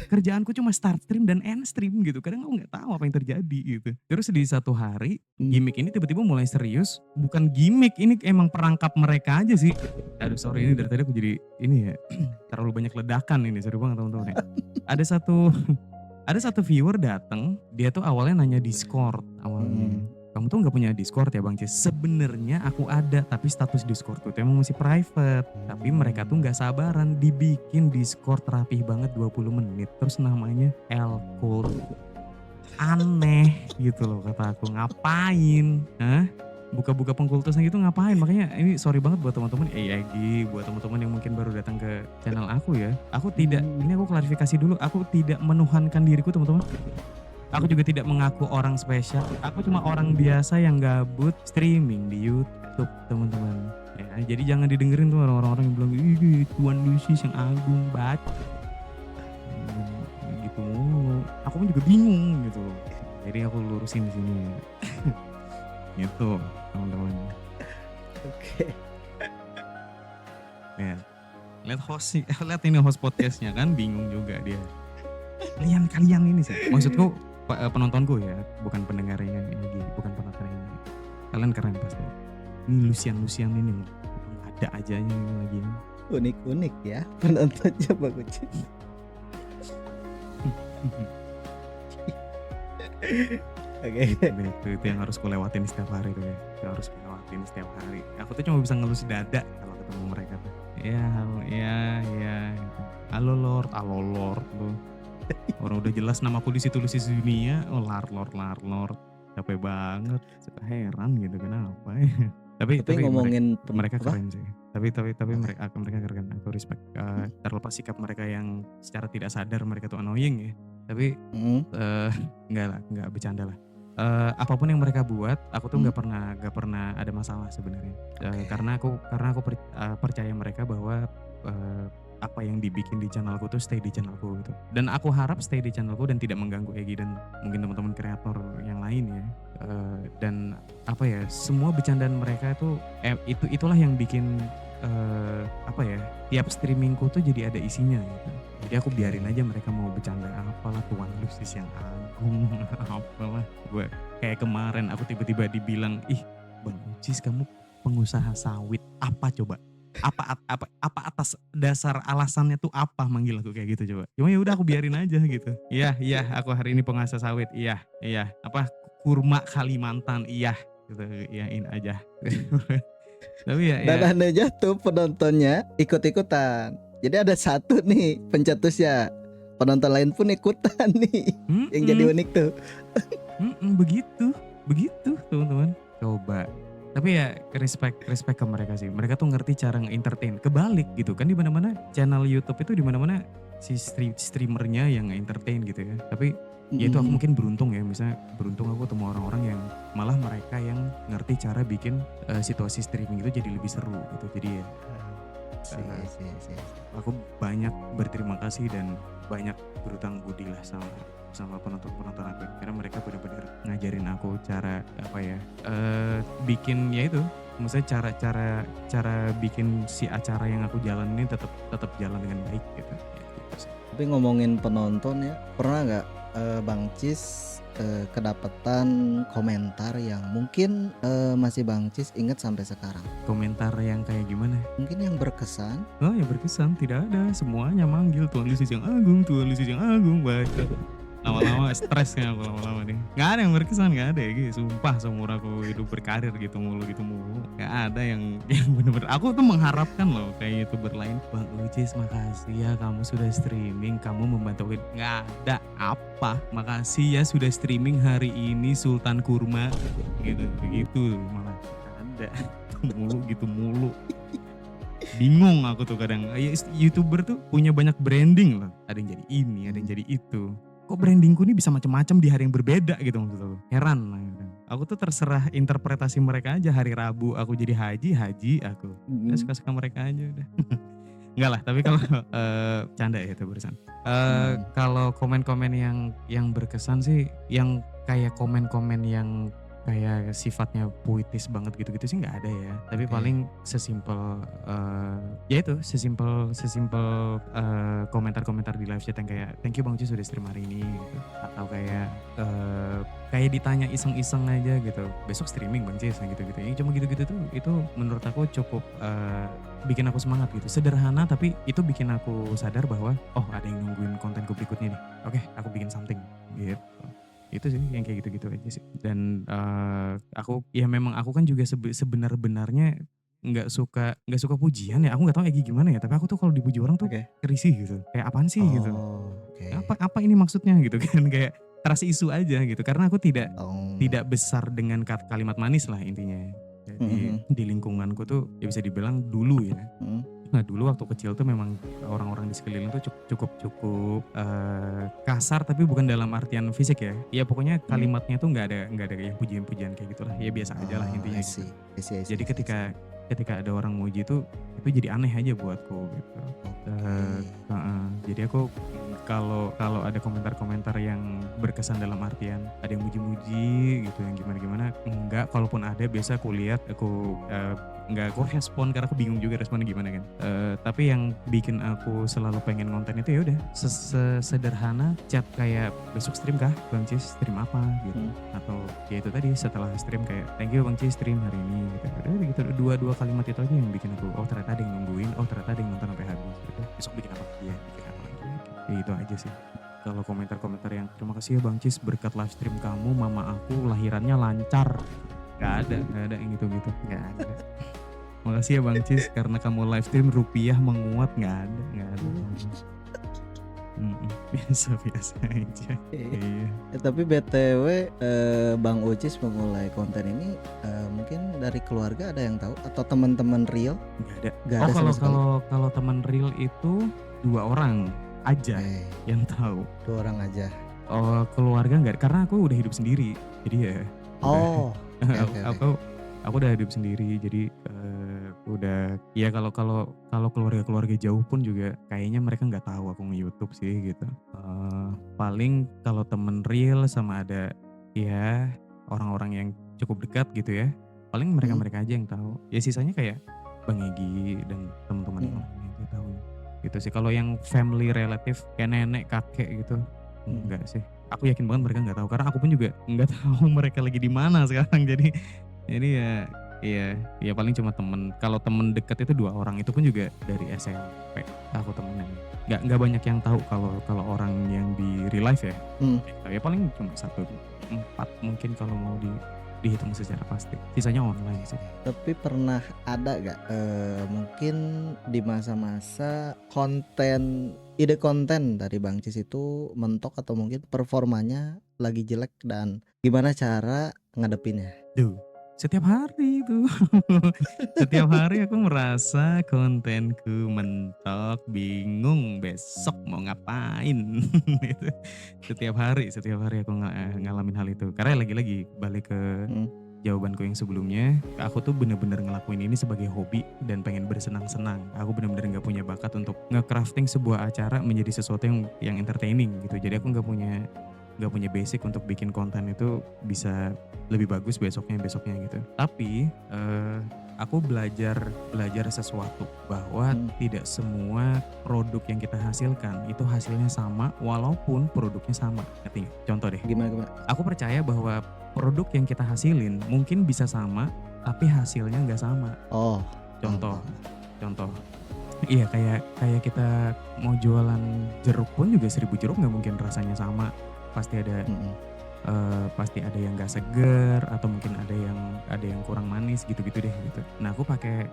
Kerjaanku cuma start stream dan end stream gitu. Kadang aku gak tahu apa yang terjadi gitu. Terus di satu hari gimmick ini tiba-tiba mulai serius. Bukan gimmick, ini emang perangkap mereka aja sih. Aduh sorry, ini dari tadi aku jadi ini ya terlalu banyak ledakan ini, sorry banget teman-teman ya. Ada satu viewer datang, dia tuh awalnya nanya Discord awalnya. Kamu tuh nggak punya Discord ya Bang Cis? Sebenarnya aku ada, tapi status Discordku tuh emang masih private. Tapi mereka tuh nggak sabaran dibikin Discord rapih banget 20 menit. Terus namanya L-Code. Aneh gitu loh kata aku, ngapain? buka-buka pengkultusan gitu ngapain? Makanya ini sorry banget buat teman-teman Egi, buat teman-teman yang mungkin baru datang ke channel aku ya. Aku tidak, ini aku klarifikasi dulu, aku tidak menuhankan diriku teman-teman. Aku juga tidak mengaku orang spesial. Aku cuma orang biasa yang gabut streaming di YouTube teman-teman. Ya, jadi jangan didengerin tuh orang-orang yang bilang ih Tuan Lucius yang agung banget. Gitu mulu. Aku pun juga bingung gitu. Jadi aku lurusin di sini. Gitu teman-teman. Oke. Ya. Lihat ini host podcastnya kan bingung juga dia. Kalian ini sih. Maksudku penontonku ya, bukan pendengarnya ini, bukan penontonnya. Kalian keren pasti. Ini Lucian ini ada aja ini lagi. Unik-unik ya penontonnya Bang Uci. Oke. Itu yang harus kulewatin setiap hari tuh ya. Itu harus kulewatin setiap hari. Aku tuh cuma bisa ngelus dada kalau ketemu mereka tuh. Ya halo, ya. Gitu. Halo Lord tuh. Orang udah jelas namaku di situ Lucius Dunia. Oh Lord. Capek banget. Suka heran gitu kenapa ya. Tapi ngomongin mereka keren sih. Tapi mereka keren. Aku respect. Terlepas sikap mereka yang secara tidak sadar mereka tuh annoying ya. Tapi enggak bercanda lah. Apapun yang mereka buat, aku tuh nggak pernah ada masalah sebenarnya. Karena aku percaya mereka bahwa apa yang dibikin di channelku tuh stay di channelku gitu. Dan aku harap stay di channelku dan tidak mengganggu Egi dan mungkin teman-teman kreator yang lain ya. Dan apa ya, semua bercandaan mereka tuh itulah yang bikin tiap streamingku tuh jadi ada isinya gitu. Jadi aku biarin aja mereka mau bercanda apalah Tuan Lucius yang agung apalah. Gue kayak kemarin aku tiba-tiba dibilang, ih Bang Ucis kamu pengusaha sawit apa coba? Apa atas dasar alasannya tuh apa manggil aku kayak gitu coba? Cuma ya udah aku biarin aja gitu. Iya aku hari ini pengusaha sawit. Iya apa kurma Kalimantan iya gitu iyain aja. Tapi ya. Dan ada jatuh penontonnya ikut-ikutan. Jadi ada satu nih pencetusnya, penonton lain pun ikutan nih. Yang jadi unik tuh. Begitu teman-teman. Coba. Tapi ya respect ke mereka sih. Mereka tuh ngerti cara nge-entertain. Kebalik gitu kan, di mana-mana channel YouTube itu di mana-mana si streamernya yang nge-entertain gitu ya. Tapi ya itu aku mungkin beruntung ya. Misalnya beruntung aku ketemu orang-orang yang malah mereka yang ngerti cara bikin situasi streaming itu jadi lebih seru gitu. Jadi ya aku banyak berterima kasih dan banyak berutang budi lah sama penonton-penonton aku, karena mereka benar-benar ngajarin aku cara bikin ya itu, maksudnya cara bikin si acara yang aku jalan ini tetap jalan dengan baik gitu. Tapi ngomongin penonton ya, pernah nggak Bang Cis kedapetan komentar yang mungkin masih Bang Cis ingat sampai sekarang? Komentar yang kayak gimana? Mungkin yang berkesan? Oh yang berkesan tidak ada, semuanya manggil Tuan Lucius yang agung baca. Lama-lama stres kan aku lama-lama nih. Gak ada yang berkesan, gak ada ya gitu. Sumpah seumur aku hidup berkarir gitu mulu. Gak ada yang bener-bener. Aku tuh mengharapkan loh kayak YouTuber lain. Bang Ucis makasih ya kamu sudah streaming, kamu membantu. Gak ada apa. Makasih ya sudah streaming hari ini Sultan Kurma. Gitu malah ada. Gitu mulu. Bingung aku tuh kadang. YouTuber tuh punya banyak branding loh. Ada yang jadi ini, ada yang jadi itu. Kok brandingku ini bisa macam-macam di hari yang berbeda gitu maksud aku. Heran lah gitu. Aku tuh terserah interpretasi mereka aja. Hari Rabu aku jadi haji aku. Suka-suka mereka aja udah. Enggak lah, tapi kalau canda ya itu barusan. Kalau komen-komen yang berkesan sih, yang kayak komen-komen yang kayak sifatnya puitis banget gitu-gitu sih nggak ada ya. Tapi paling sesimpel komentar-komentar di live chat yang kayak thank you Bang Cis sudah stream hari ini gitu. Atau kayak ditanya iseng-iseng aja gitu. Besok streaming Bang Cis gitu-gitu. Yang cuma gitu-gitu tuh itu menurut aku cukup bikin aku semangat gitu. Sederhana tapi itu bikin aku sadar bahwa oh ada yang nungguin kontenku berikutnya nih. Oke, aku bikin something gitu. Itu sih yang kayak gitu-gitu aja sih. Dan memang aku kan juga sebenar-benarnya nggak suka pujian ya. Aku nggak tahu Egi gimana ya, tapi aku tuh kalau dipuji orang tuh risih gitu. Kayak apaan sih gitu. Apa ini maksudnya gitu kan. Kayak trust isu aja gitu. Karena aku tidak Oh. besar dengan kalimat manis lah intinya. Jadi Mhm. di lingkunganku tuh ya bisa dibilang dulu ya. Mhm. Nah dulu waktu kecil tuh memang orang-orang di sekeliling tuh cukup kasar, tapi bukan dalam artian fisik ya. Ya pokoknya Mhm. kalimatnya tuh nggak ada yang pujian-pujian kayak gitulah. Ya biasa aja lah Oh, intinya I gitu. see. I see I see Jadi I see I see. ketika ada orang muji tuh itu jadi aneh aja buatku gitu. Oke. Heeh. Jadi aku kalau kalau ada komentar-komentar yang berkesan dalam artian ada yang muji-muji gitu, yang gimana-gimana, enggak. Kalaupun ada biasa aku lihat, enggak aku respon karena aku bingung juga responnya gimana kan. Tapi yang bikin aku selalu pengen ngonten itu ya udah sederhana chat kayak, "Besok stream kah Bang Cis? Stream apa?" gitu. Atau ya itu tadi setelah stream kayak, "Thank you Bang Cis stream hari ini," gitu. Udah gitu, dua kalimat itu aja yang bikin aku, oh ternyata ada yang nungguin, oh ternyata ada yang nonton sampai habis gitu. Besok bikin apa? Iya, bikin apa lagi? Ya itu aja sih. Kalau komentar-komentar yang terima kasih ya Bang Cis berkat live stream kamu mama aku lahirannya lancar. Gak ada yang gitu-gitu. Gak ada. Makasih ya Bang Cis karena kamu live stream rupiah menguat. Gak ada. Biasa-biasa aja. Iya. Tapi BTW Bang Ucis memulai konten ini mungkin dari keluarga ada yang tahu atau teman-teman real? Gak ada. Gak Oh ada sama sekali. kalau teman real itu 2 orang aja yang tahu. 2 orang aja. Oh keluarga nggak, karena aku udah hidup sendiri. Jadi ya Oh. Oke. aku udah hidup sendiri. Jadi udah ya kalau keluarga jauh pun juga kayaknya mereka nggak tahu aku nge-YouTube sih gitu. Paling kalau temen real sama ada ya orang-orang yang cukup dekat gitu ya. Paling mereka aja yang tahu. Ya sisanya kayak Bang Egy dan teman-teman yang lain yang tahu. Gitu sih. Kalau yang family relatif kayak nenek, kakek gitu enggak sih. Aku yakin banget mereka nggak tahu karena aku pun juga nggak tahu mereka lagi di mana sekarang. Jadi ya paling cuma temen. Kalau temen dekat itu 2 orang, itu pun juga dari SMP aku temenan. Nggak banyak yang tahu kalau orang yang di real life ya. Ya paling cuma 1, 4 mungkin kalau mau dihitung secara pasti. Sisanya online sih. Tapi pernah ada gak mungkin di masa-masa ide konten dari Bang Cis itu mentok atau mungkin performanya lagi jelek dan gimana cara ngadepinnya? Setiap hari itu. Setiap hari aku merasa kontenku mentok, bingung besok mau ngapain. Itu setiap hari aku ngalamin hal itu. Karena lagi-lagi balik ke jawabanku yang sebelumnya, aku tuh bener-bener ngelakuin ini sebagai hobi dan pengen bersenang-senang. Aku bener-bener gak punya bakat untuk nge-crafting sebuah acara menjadi sesuatu yang entertaining gitu. Jadi aku gak punya basic untuk bikin konten itu bisa lebih bagus besoknya gitu. Tapi aku belajar sesuatu bahwa tidak semua produk yang kita hasilkan itu hasilnya sama walaupun produknya sama. Ngerti nggak? Contoh deh. Gimana? Aku percaya bahwa produk yang kita hasilin mungkin bisa sama tapi hasilnya nggak sama. Oh. Contoh. Iya kayak kita mau jualan jeruk pun juga 1000 jeruk nggak mungkin rasanya sama. Pasti ada yang nggak seger atau mungkin ada yang kurang manis gitu-gitu deh gitu. Nah aku pakai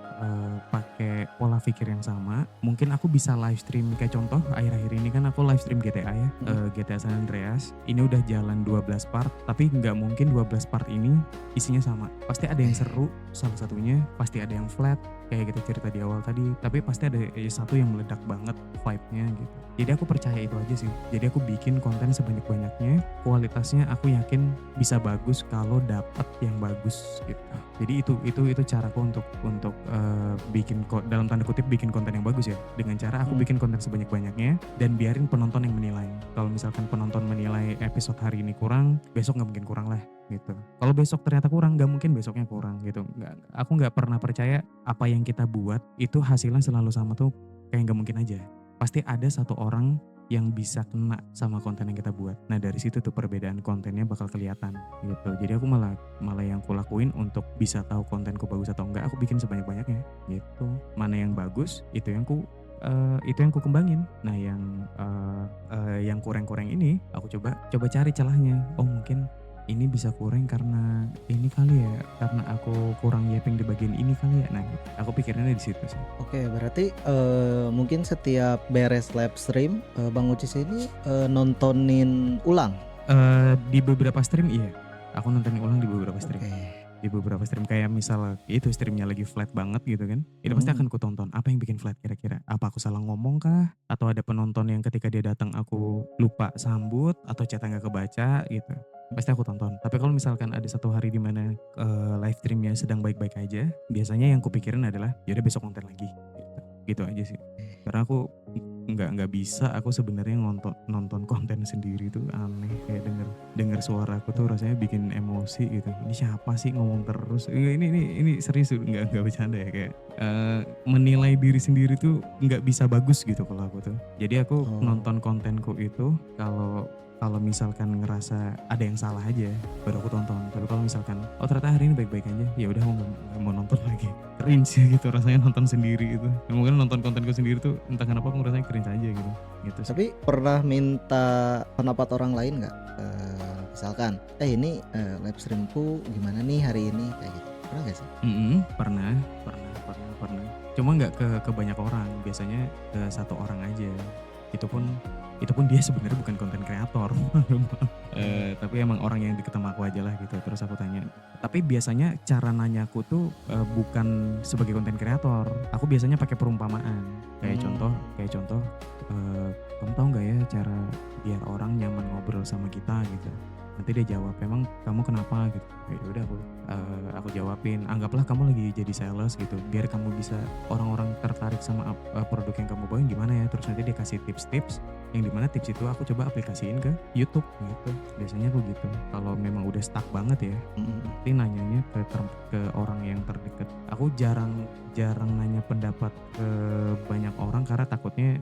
pola pikir yang sama. Mungkin aku bisa live stream kayak contoh akhir-akhir ini kan aku live stream GTA ya, GTA San Andreas. Ini udah jalan 12 part, tapi nggak mungkin 12 part ini isinya sama. Pasti ada yang seru salah satunya, pasti ada yang flat kayak kita cerita di awal tadi, tapi pasti ada satu yang meledak banget vibe-nya gitu. Jadi aku percaya itu aja sih. Jadi aku bikin konten sebanyak-banyaknya, kualitasnya aku yakin bisa bagus kalau dapat yang bagus gitu. Jadi itu caraku untuk bikin dalam tanda kutip bikin konten yang bagus ya. Dengan cara aku bikin konten sebanyak-banyaknya dan biarin penonton yang menilai. Kalau misalkan penonton menilai episode hari ini kurang, besok nggak mungkin kurang lah gitu. Kalau besok ternyata kurang, nggak mungkin besoknya kurang gitu. Aku nggak pernah percaya apa yang kita buat itu hasilnya selalu sama tuh kayak nggak mungkin aja. Pasti ada satu orang yang bisa kena sama konten yang kita buat. Nah dari situ tuh perbedaan kontennya bakal kelihatan gitu. Jadi aku malah yang aku lakuin untuk bisa tahu kontenku bagus atau enggak, aku bikin sebanyak-banyaknya gitu. Mana yang bagus itu yang ku kembangin. Nah yang kurang-kurang ini aku coba cari celahnya. Oh mungkin ini bisa kurang karena ini kali ya, karena aku kurang yapping di bagian ini kali ya. Nah aku pikirannya di situ sih. Oke, berarti mungkin setiap beres live stream Bang Ucis ini nontonin ulang Di beberapa stream iya. Aku nontonin ulang di beberapa stream. Oke. Di beberapa stream kayak misal itu streamnya lagi flat banget gitu kan. Itu pasti akan kutonton. Apa yang bikin flat kira-kira? Apa aku salah ngomong kah? Atau ada penonton yang ketika dia datang aku lupa sambut atau chatnya nggak kebaca gitu. Pasti aku tonton. Tapi kalau misalkan ada satu hari di mana live streamnya sedang baik-baik aja, biasanya yang kupikirin adalah ya udah besok konten lagi. Gitu aja sih. Karena aku nggak bisa aku sebenarnya nonton konten sendiri tuh aneh, kayak denger suara aku tuh rasanya bikin emosi gitu. Ini siapa sih ngomong terus? Ini serius nggak bercanda ya, kayak menilai diri sendiri tuh nggak bisa bagus gitu kalau aku tuh. Jadi aku nonton kontenku itu kalau misalkan ngerasa ada yang salah aja baru aku tonton. Tapi kalau misalkan ternyata hari ini baik-baik aja, ya udah aku nggak mau nonton lagi. Cringe ya gitu rasanya nonton sendiri itu. Mungkin nonton kontenku sendiri tuh entah kenapa aku ngerasanya cringe aja gitu. Sih. Tapi pernah minta pendapat orang lain nggak? Misalkan, ini live streamku gimana nih hari ini kayak gitu. Pernah gak sih? Pernah. Cuma nggak ke banyak orang. Biasanya ke satu orang aja. Itu pun dia sebenarnya bukan konten kreator. Tapi emang orang yang deket sama aku aja lah gitu. Terus aku tanya. Tapi biasanya cara nanyaku tuh bukan sebagai konten kreator. Aku biasanya pakai perumpamaan. Kayak contoh kamu tahu nggak ya cara biar orang nyaman ngobrol sama kita gitu. Nanti dia jawab, emang kamu kenapa gitu. Ya udah aku jawabin, anggaplah kamu lagi jadi sales gitu, biar kamu bisa orang-orang tertarik sama produk yang kamu bawain gimana ya. Terus nanti dia kasih tips-tips yang dimana tips itu aku coba aplikasiin ke YouTube gitu. Biasanya aku gitu. Kalau memang udah stuck banget ya, nanti nanyanya ke orang yang terdekat. Aku jarang nanya pendapat ke banyak orang karena takutnya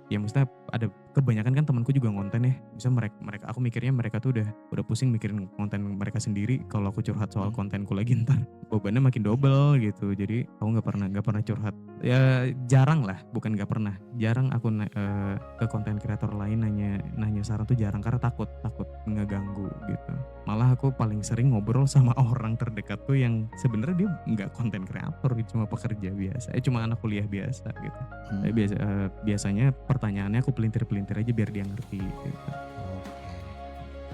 ya maksudnya ada kebanyakan kan temanku juga ngonten ya. Misalnya mereka aku mikirnya mereka tuh udah pusing mikirin konten mereka sendiri. Kalau aku curhat soal kontenku lagi ntar bebannya makin double gitu. Jadi aku nggak pernah curhat. Ya jarang lah, bukan nggak pernah. Jarang aku ke konten kreator lain nanya saran tuh jarang karena takut ngeganggu gitu. Malah aku paling sering ngobrol sama orang terdekat tuh yang sebenarnya dia nggak konten kreator, cuma pekerja biasa, cuma anak kuliah biasa gitu. Biasanya pertanyaannya aku pelintir aja biar dia ngerti gitu.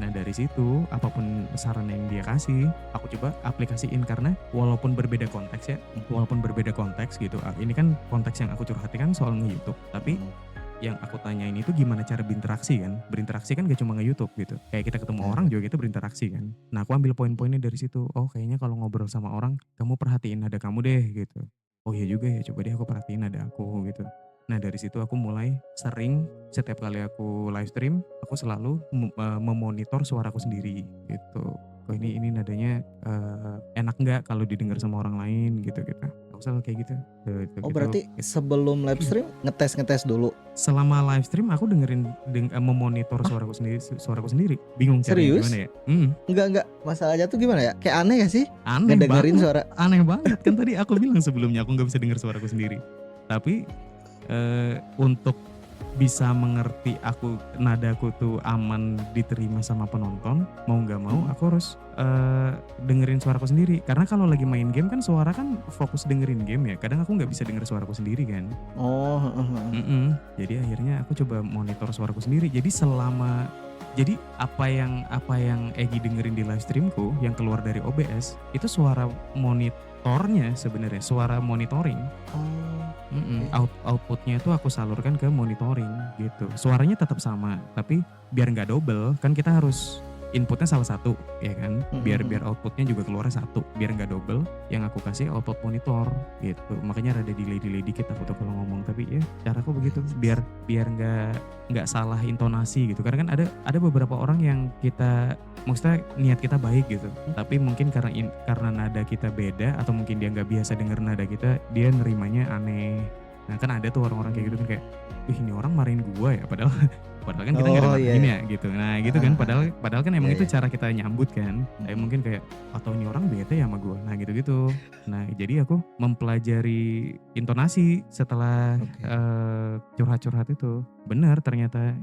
Nah dari situ apapun saran yang dia kasih aku coba aplikasiin karena walaupun berbeda konteks gitu. Ini kan konteks yang aku curhatikan soal nge-YouTube, tapi yang aku tanyain itu gimana cara berinteraksi kan. Berinteraksi kan gak cuma nge-YouTube gitu. Kayak kita ketemu orang juga kita berinteraksi kan. Nah aku ambil poin-poinnya dari situ. Oh kayaknya kalau ngobrol sama orang kamu perhatiin nada kamu deh gitu. Oh iya juga ya, coba deh aku perhatiin nada aku gitu. Nah dari situ aku mulai sering setiap kali aku live stream aku selalu memonitor suaraku sendiri gitu. Oh ini nadanya enak nggak kalau didengar sama orang lain gitu. Aku selalu kayak gitu. Berarti sebelum live stream ngetes dulu. Selama live stream aku memonitor suaraku sendiri. Bingung caranya gimana ya? Enggak. Masalahnya tuh gimana ya? Kayak aneh gak sih? Aneh ngedengerin banget. Suara. Aneh banget kan tadi aku bilang sebelumnya aku nggak bisa dengar suaraku sendiri. Tapi untuk bisa mengerti nadaku tuh aman diterima sama penonton, mau nggak mau aku harus dengerin suaraku sendiri. Karena kalau lagi main game kan suara kan fokus dengerin game ya. Kadang aku nggak bisa denger suaraku sendiri kan. Jadi akhirnya aku coba monitor suaraku sendiri. Jadi apa yang Egi dengerin di live streamku yang keluar dari OBS itu suara monitornya sebenarnya, suara monitoring. Outputnya itu aku salurkan ke monitoring gitu. Suaranya tetap sama, tapi biar nggak double kan kita harus inputnya salah satu ya kan, biar outputnya juga keluar satu, biar nggak double. Yang aku kasih output monitor gitu. Makanya ada delay dikit aku tuh kalau ngomong, tapi ya caraku begitu biar nggak salah intonasi gitu. Karena kan ada beberapa orang yang kita maksudnya niat kita baik gitu, tapi mungkin karena nada kita beda atau mungkin dia nggak biasa denger nada kita, dia nerimanya aneh. Nah kan ada tuh orang-orang kayak gitu kan, kayak ini orang marahin gua ya, padahal kan kita nggak marahin ya gitu. Nah gitu kan, padahal kan emang itu cara kita nyambut kan. Kayak mungkin kayak atau ini orang bete ya sama gua. Nah gitu. Nah jadi aku mempelajari intonasi setelah curhat-curhat itu. Benar ternyata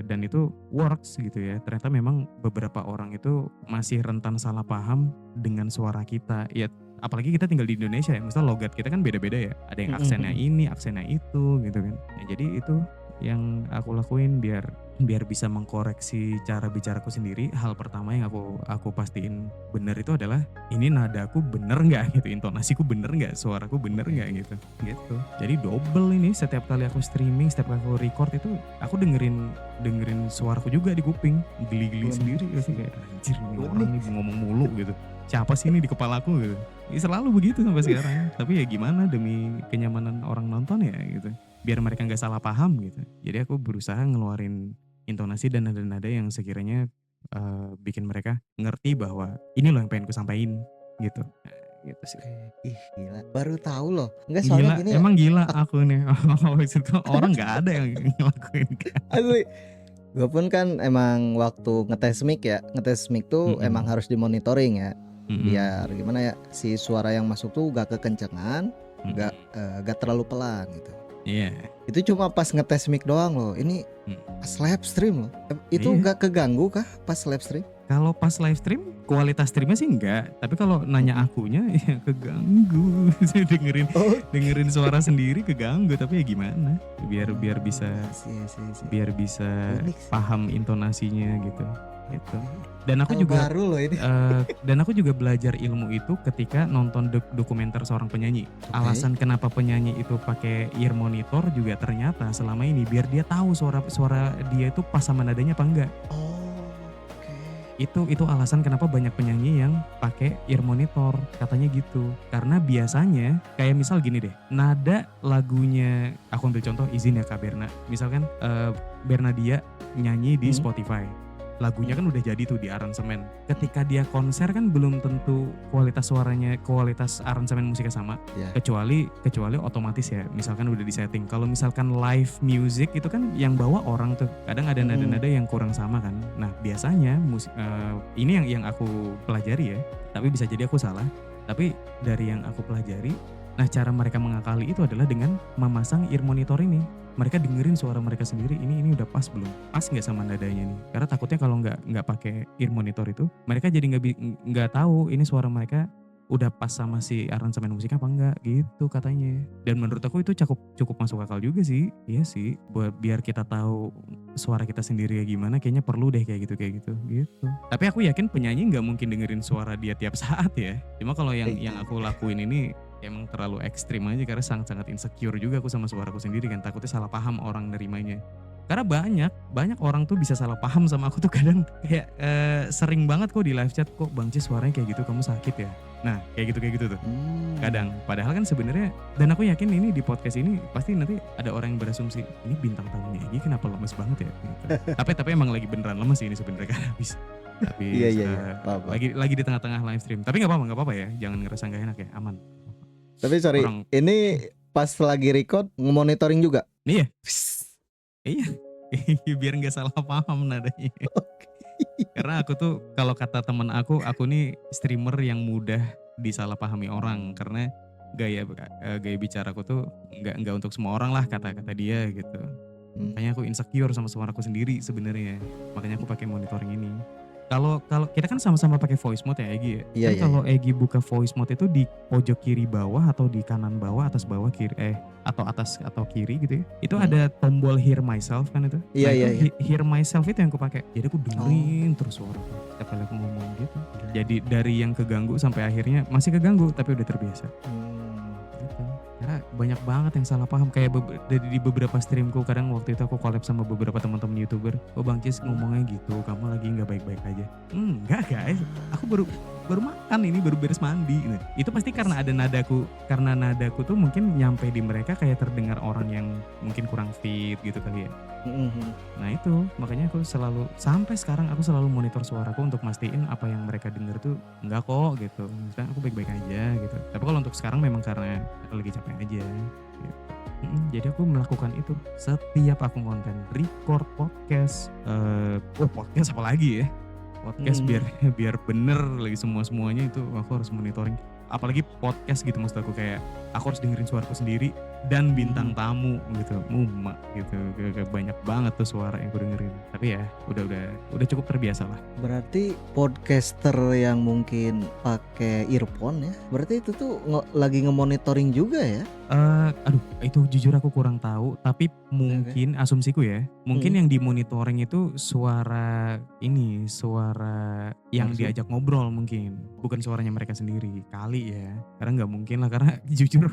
dan itu works gitu ya. Ternyata memang beberapa orang itu masih rentan salah paham dengan suara kita. Ya apalagi kita tinggal di Indonesia ya, misalnya logat kita kan beda-beda ya. Ada yang aksennya ini, aksennya itu gitu kan. Nah, jadi itu yang aku lakuin biar bisa mengkoreksi cara bicaraku sendiri. Hal pertama yang aku pastiin bener itu adalah ini nadaku bener nggak gitu, intonasiku bener nggak, suaraku bener nggak gitu. Jadi double ini, setiap kali aku streaming, setiap kali aku record itu aku dengerin suaraku juga di kuping, geli-geli sendiri gitu, kayak anjir ini orang nih ngomong mulu gitu. Siapa sih ini di kepalaku gitu. Ya, selalu begitu sampai sekarang. Tapi ya gimana, demi kenyamanan orang nonton ya gitu. Biar mereka nggak salah paham gitu. Jadi aku berusaha ngeluarin intonasi dan nada-nada yang sekiranya bikin mereka ngerti bahwa ini loh yang pengen ku sampaikan gitu. Gitu sih. Ih gila, baru tahu loh. Enggak, soalnya Gila, gini emang gila aku nih. Maksudku orang nggak ada yang ngelakuin kan. asli. Gue pun kan emang waktu ngetes mic tuh emang harus dimonitoring ya. Biar gimana ya, si suara yang masuk tuh gak kekencengan, gak terlalu pelan gitu. Iya. Itu cuma pas ngetes mic doang loh. Ini pas live stream loh. Itu gak keganggu kah pas live stream? Kalau pas live stream kualitas streamnya sih enggak, tapi kalau nanya akunya ya keganggu. Saya dengerin suara sendiri keganggu, tapi ya gimana? Biar bisa biar bisa paham intonasinya gitu. Dan aku juga baru loh ini. Dan aku juga belajar ilmu itu ketika nonton dokumenter seorang penyanyi. Alasan kenapa penyanyi itu pakai ear monitor juga ternyata selama ini biar dia tahu suara dia itu pas sama nadanya apa enggak. Itu alasan kenapa banyak penyanyi yang pakai ear monitor, katanya gitu. Karena biasanya kayak misal gini deh, nada lagunya, aku ambil contoh, izin ya Kak Berna. Misalkan Bernadia nyanyi di Spotify. Lagunya kan udah jadi tuh di aransemen. Ketika dia konser kan belum tentu kualitas suaranya, kualitas aransemen musiknya sama. Kecuali otomatis ya, misalkan udah disetting. Kalau misalkan live music itu kan yang bawa orang tuh. Kadang ada nada-nada yang kurang sama kan. Nah, biasanya ini yang aku pelajari ya. Tapi bisa jadi aku salah. Tapi dari yang aku pelajari, nah cara mereka mengakali itu adalah dengan memasang ear monitor ini. Mereka dengerin suara mereka sendiri, ini udah pas belum? Pas nggak sama nadanya nih? Karena takutnya kalau nggak pakai ear monitor itu, mereka jadi nggak tahu ini suara mereka udah pas sama si aransemen musiknya apa enggak gitu katanya. Dan menurut aku itu cukup masuk akal juga sih. Iya sih, buat biar kita tahu suara kita sendiri ya gimana, kayaknya perlu deh kayak gitu. Tapi aku yakin penyanyi nggak mungkin dengerin suara dia tiap saat ya. Cuma kalau yang aku lakuin ini emang terlalu ekstrim aja, karena sangat-sangat insecure juga aku sama suaraku sendiri kan, takutnya salah paham orang nerimanya. Karena banyak orang tuh bisa salah paham sama aku tuh kadang, kayak sering banget kok di live chat, kok Bang Cis suaranya kayak gitu, kamu sakit ya? Nah kayak gitu tuh kadang. Padahal kan sebenarnya, dan aku yakin ini di podcast ini pasti nanti ada orang yang berasumsi ini bintang tamunya Egy kenapa lemes banget ya gitu. tapi emang lagi beneran lemes sih ini sebenarnya kan habis. Tapi lagi di tengah-tengah live stream. Tapi nggak apa-apa ya, jangan ngerasa nggak enak ya, aman. Tapi sorry, ini pas lagi record nge-monitoring juga? Iya. Biar nggak salah paham nadanya. Karena aku tuh, kalau kata temen aku nih streamer yang mudah disalahpahami orang, karena gaya bicaraku tuh nggak untuk semua orang lah kata dia gitu. Makanya aku insecure sama suaraku sendiri sebenarnya. Makanya aku pakai monitoring ini. Kalau kita kan sama-sama pakai voice mode ya Egy ya. Iya, kalau Egy buka voice mode itu di pojok kiri bawah atau di kanan bawah, atas bawah kiri atau atas atau kiri gitu ya. Itu ada tombol hear myself kan itu. Iya. Hear myself itu yang aku pakai. Jadi aku dengerin terus suara setiap kali aku ngomong gitu. Jadi dari yang keganggu sampai akhirnya masih keganggu tapi udah terbiasa. Gitu. Karena banyak banget yang salah paham, kayak di beberapa streamku, kadang waktu itu aku collab sama beberapa teman-teman YouTuber. Oh Bang Cis ngomongnya gitu, kamu lagi nggak baik-baik aja. Enggak guys, aku baru makan ini, baru beres mandi. Nah, itu pasti karena ada nadaku tuh mungkin nyampe di mereka kayak terdengar orang yang mungkin kurang fit gitu kali ya. Nah itu makanya aku sampai sekarang aku selalu monitor suaraku untuk mastiin apa yang mereka denger tuh enggak kok gitu. Misalnya aku baik-baik aja gitu. Tapi kalau untuk sekarang memang karena aku lagi capek aja gitu. Jadi aku melakukan itu setiap aku konten, record podcast, podcast apa lagi ya? Podcast biar bener lagi semuanya itu aku harus monitoring. apalagi podcast gitu, maksud aku kayak aku harus dengerin suaraku sendiri dan bintang tamu gitu, mumak gitu, banyak banget tuh suara yang aku dengerin. Tapi ya udah cukup terbiasa lah. Berarti podcaster yang mungkin pakai earphone ya, berarti itu tuh lagi ngemonitoring juga ya? Aduh, itu jujur aku kurang tahu, tapi mungkin asumsiku ya, mungkin yang dimonitoring itu suara yang Langsung. diajak ngobrol mungkin, bukan suaranya mereka sendiri kali ya. Karena nggak mungkin lah, karena jujur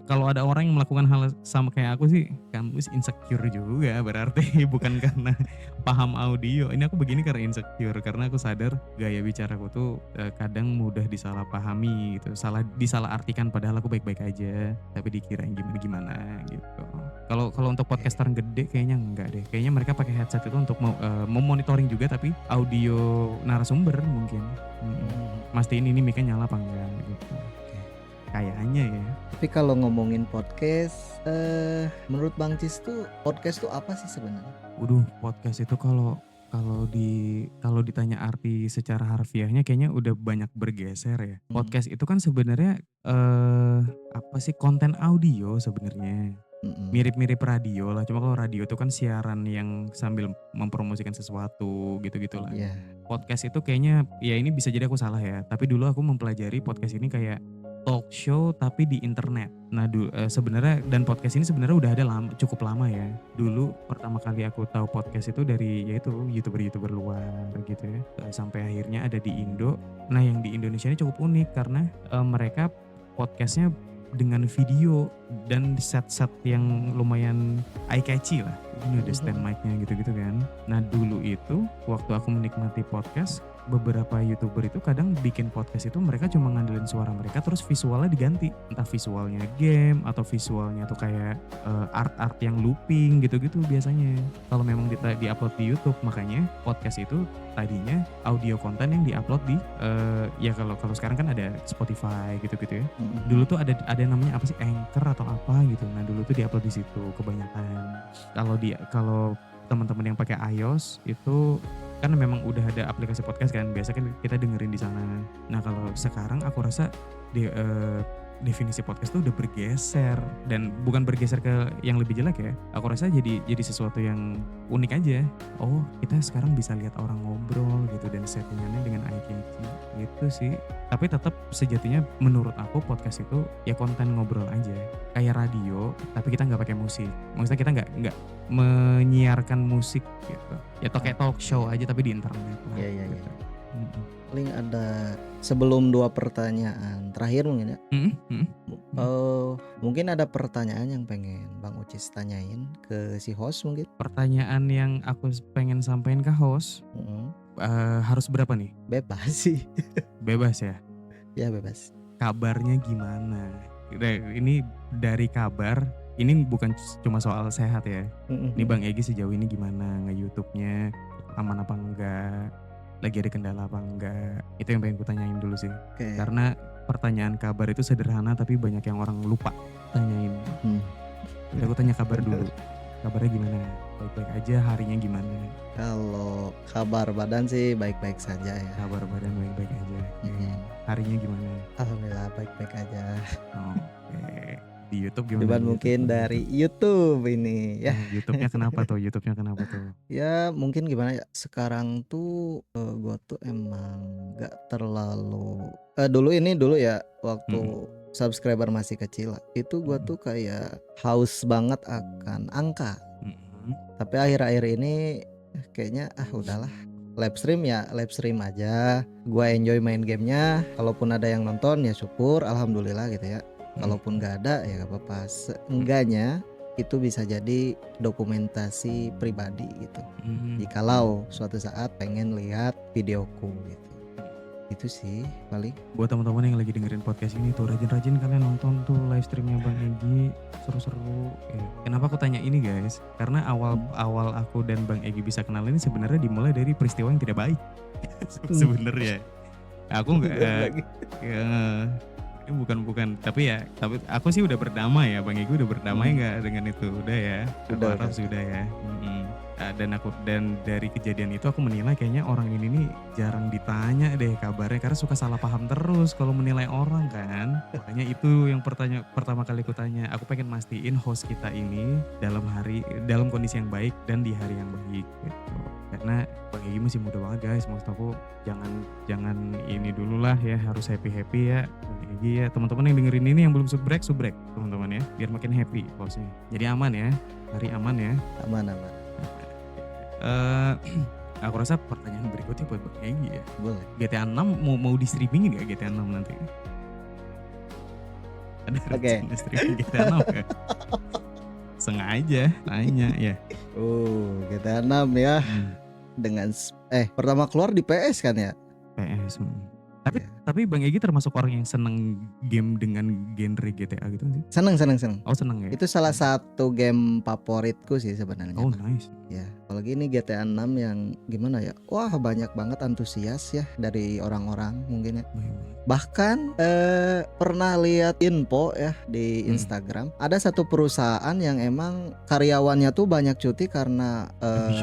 kalau ada orang yang melakukan hal sama kayak aku sih, kamu insecure juga berarti bukan karena paham audio. Ini aku begini karena insecure, karena aku sadar gaya bicaraku tuh kadang mudah disalahpahami gitu, disalahartikan padahal aku baik-baik aja, tapi dikirain gimana gitu. Kalau untuk podcaster gede kayaknya enggak deh. Kayaknya mereka pakai headset itu untuk memonitoring juga, tapi audio narasumber mungkin. Mastiin ini mic-nya nyala apa enggak gitu. Kayaknya ya. Tapi kalau ngomongin podcast, menurut Bang Cis tuh podcast tuh apa sih sebenarnya? Waduh, podcast itu kalau ditanya arti secara harfiahnya kayaknya udah banyak bergeser ya. Podcast itu kan sebenarnya apa sih, konten audio sebenarnya. Mirip-mirip radio lah, cuma kalau radio itu kan siaran yang sambil mempromosikan sesuatu gitu-gitu lah. Iya. Podcast itu kayaknya, ya ini bisa jadi aku salah ya, tapi dulu aku mempelajari podcast ini kayak talk show tapi di internet. Nah sebenarnya, dan podcast ini sebenarnya udah ada cukup lama ya. Dulu pertama kali aku tahu podcast itu dari yaitu youtuber luar gitu ya, sampai akhirnya ada di Indo. Nah yang di Indonesia ini cukup unik karena mereka podcastnya dengan video dan set-set yang lumayan eye-catchy lah. Ini ada stand mic-nya gitu-gitu kan. Nah dulu itu waktu aku menikmati podcast, beberapa youtuber itu kadang bikin podcast itu mereka cuma ngandelin suara mereka terus visualnya diganti. Entah visualnya game atau visualnya tuh kayak art-art yang looping gitu-gitu biasanya. Kalau memang di-upload di YouTube, makanya podcast itu tadinya audio konten yang di-upload di ya kalau sekarang kan ada Spotify gitu-gitu ya. Dulu tuh ada namanya apa sih, Anchor atau apa gitu. Nah dulu tuh di-upload di situ kebanyakan. Kalau teman-teman yang pakai iOS itu kan memang udah ada aplikasi podcast kan, biasa kan kita dengerin di sana. Nah kalau sekarang aku rasa definisi podcast tuh udah bergeser, dan bukan bergeser ke yang lebih jelek ya. Aku rasa jadi sesuatu yang unik aja. Oh, kita sekarang bisa lihat orang ngobrol gitu dan settingannya dengan eye-catchy gitu sih. Tapi tetap sejatinya menurut aku podcast itu ya konten ngobrol aja, kayak radio tapi kita nggak pakai musik. Maksudnya kita nggak menyiarkan musik gitu. Ya kayak talk show aja tapi di internet lah. Iya. Gitu. Paling ada sebelum 2 pertanyaan terakhir mungkin ya. Mungkin ada pertanyaan yang pengen Bang Ucis tanyain ke si host mungkin. Pertanyaan yang aku pengen sampaikan ke host, harus berapa nih? Bebas sih. Bebas ya? Ya bebas. Kabarnya gimana? Ini dari kabar, ini bukan cuma soal sehat ya. Ini Bang Egy sejauh ini gimana nge-YouTube-nya, aman apa enggak? Lagi ada kendala apa enggak? Itu yang pengen ku tanyain dulu sih. Okay. Karena pertanyaan kabar itu sederhana tapi banyak yang orang lupa tanyain. Udah aku tanya kabar dulu. Kabarnya gimana? Baik-baik aja, harinya gimana? Kalau kabar badan sih baik-baik saja ya. Kabar badan baik-baik aja. Harinya gimana? Alhamdulillah baik-baik aja. Oke. Di YouTube gimana? Cuman mungkin dari YouTube ini ya. YouTube-nya kenapa tuh? YouTube-nya kenapa tuh? Ya mungkin gimana ya, sekarang tuh gue tuh emang gak terlalu dulu ya waktu subscriber masih kecil lah, itu gue tuh kayak haus banget akan angka. Tapi akhir-akhir ini kayaknya udahlah, live stream aja. Gue enjoy main gamenya, kalaupun ada yang nonton ya syukur, alhamdulillah gitu ya. Kalaupun gak ada ya gak apa-apa, seenggaknya itu bisa jadi dokumentasi pribadi gitu. Jikalau suatu saat pengen lihat videoku gitu. Itu sih paling. Buat teman-teman yang lagi dengerin podcast ini tuh, rajin-rajin kalian nonton tuh live streamnya Bang Egy, seru-seru. Kenapa aku tanya ini guys? Karena awal aku dan Bang Egy bisa kenal ini sebenarnya dimulai dari peristiwa yang tidak baik. Sebenarnya. Aku enggak bukan tapi aku sih udah berdamai ya, Bang Egy udah berdamai nggak dengan itu? Udah ya, aku harap sudah ya. Dan dari kejadian itu aku menilai kayaknya orang ini nih jarang ditanya deh kabarnya karena suka salah paham terus kalau menilai orang kan. Makanya itu yang pertama kali aku tanya. Aku pengen mastiin host kita ini dalam kondisi yang baik dan di hari yang baik gitu. Karena Bang Egy masih muda banget guys. Maksud aku jangan ini dulu lah ya, harus happy ya Bang Egy ya. Teman-teman yang dengerin ini yang belum subrek teman-teman ya, biar makin happy hostnya. Jadi aman ya, hari aman ya. Aman. Eh, aku rasa pertanyaan berikutnya buat Bang Egy ya. Boleh. GTA 6 mau di streamingin gak GTA 6 nanti? Ada Oke. rencana streaming GTA 6 gak? Sengaja tanya ya. GTA 6 ya. Dengan pertama keluar di PS kan ya? PS. Iya. Tapi Bang Egy termasuk orang yang seneng game dengan genre GTA gitu sih? Seneng. Oh seneng ya? Itu salah satu game favoritku sih sebenarnya. Oh nice. Ya, apalagi ini GTA 6 yang gimana ya? Wah, banyak banget antusias ya dari orang-orang mungkin ya. Bahkan pernah lihat info ya di Instagram, ada satu perusahaan yang emang karyawannya tuh banyak cuti karena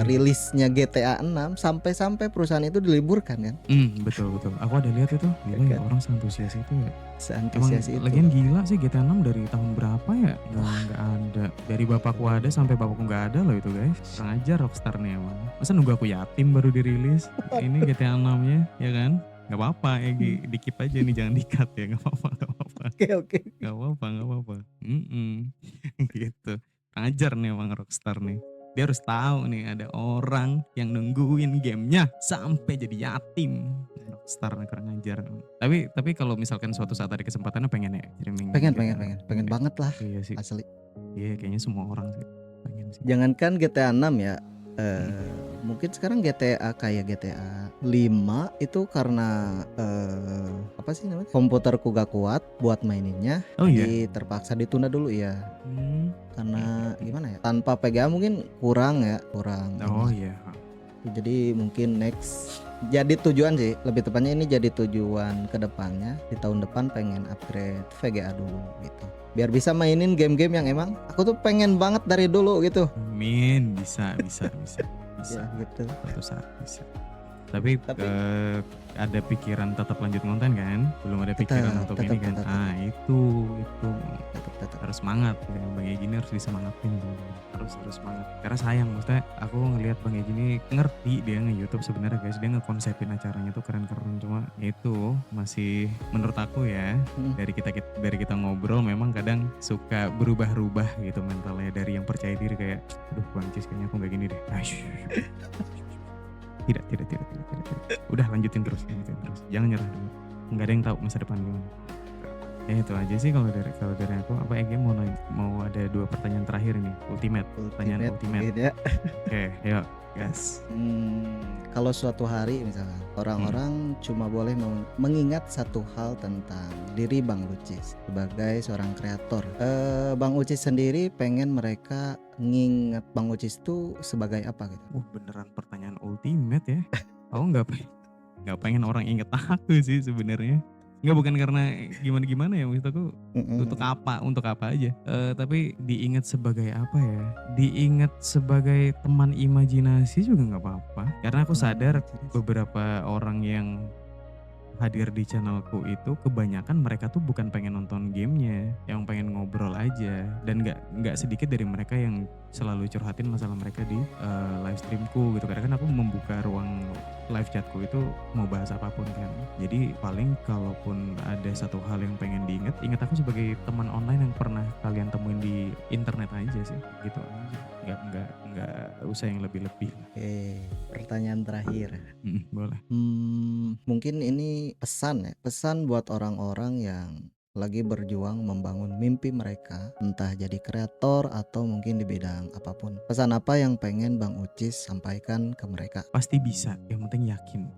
rilisnya GTA 6 sampai perusahaan itu diliburkan kan. Betul. Aku ada lihat itu. Gila ya, orang seantusias itu ya. Seantusias itu. Lagian gila sih GTA 6 dari tahun berapa ya? Nggak ada. Dari bapakku ada sampai bapakku nggak ada loh itu guys. Kurang ajar Rockstar nih emang. Masa nunggu aku yatim baru dirilis? Ini GTA 6-nya ya kan? Gak apa-apa ya, di-keep aja nih, jangan di-cut ya, gak apa-apa. Oke. Gak apa-apa. Gitu. Ajar nih emang Rockstar nih. Dia harus tahu nih ada orang yang nungguin gamenya sampai jadi yatim. Rockstar nih kurang ajar. Tapi kalau misalkan suatu saat ada kesempatannya pengen ya streaming. Pengen banget lah. Iya sih. Asli. Iya kayaknya semua orang sih pengen sih. Jangankan GTA 6 ya. Mungkin sekarang GTA kayak GTA 5 itu karena apa sih namanya, komputerku gak kuat buat maininnya. Oh iya. Jadi terpaksa ditunda dulu ya. Karena gimana ya, tanpa PGA mungkin kurang. Oh iya. Jadi mungkin next jadi tujuan sih, lebih tepatnya ini jadi tujuan ke depannya. Di tahun depan pengen upgrade VGA dulu gitu, biar bisa mainin game-game yang emang aku tuh pengen banget dari dulu gitu. Amin, bisa. Ya, gitu. Suatu saat bisa. Tapi ada pikiran tetap lanjut konten kan? Belum ada pikiran untuk ini kan? Itu Tetap. harus semangat. Bang Egy ini harus disemangatin tuh. Harus semangat. Karena sayang, maksudnya aku ngelihat Bang Egy ini ngerti dia nge-YouTube sebenarnya guys. Dia ngekonsepin acaranya tuh keren-keren, cuma itu masih menurut aku ya, dari kita ngobrol memang kadang suka berubah-ubah gitu mentalnya, dari yang percaya diri kayak aduh Bang Cis kayaknya aku gak gini deh. Tidak. Udah lanjutin terus. Jangan nyerah dulu. Enggak ada yang tahu masa depan gimana. Ya itu aja sih kalau dari aku. Apa Ege mau ada 2 pertanyaan terakhir ini, pertanyaan ultimate. Ya. Oke, yuk gas. Kalau suatu hari misalnya orang-orang cuma boleh mengingat satu hal tentang diri Bang Ucis sebagai seorang kreator, Bang Ucis sendiri pengen mereka nginget Bang Ucis itu sebagai apa gitu? Beneran pertanyaan ultimate ya. Aku nggak pengen orang inget aku sih sebenarnya. Nggak, bukan karena gimana ya, maksud aku untuk apa aja. Tapi diingat sebagai apa ya? Diingat sebagai teman imajinasi juga nggak apa-apa. Karena aku sadar beberapa orang yang hadir di channelku itu kebanyakan mereka tuh bukan pengen nonton gamenya, yang pengen ngobrol aja. Dan nggak sedikit dari mereka yang selalu curhatin masalah mereka di live streamku gitu. Karena kan aku membuka ruang live chatku itu mau bahas apapun kan. Jadi paling kalaupun ada satu hal yang pengen ingat aku sebagai teman online yang pernah kalian temuin di internet aja sih, gitu aja. Nggak usah yang lebih-lebih. Oke, pertanyaan terakhir. Boleh. Mungkin ini pesan buat orang-orang yang lagi berjuang membangun mimpi mereka, entah jadi kreator atau mungkin di bidang apapun. Pesan apa yang pengen Bang Ucis sampaikan ke mereka? Pasti bisa, yang penting yakin.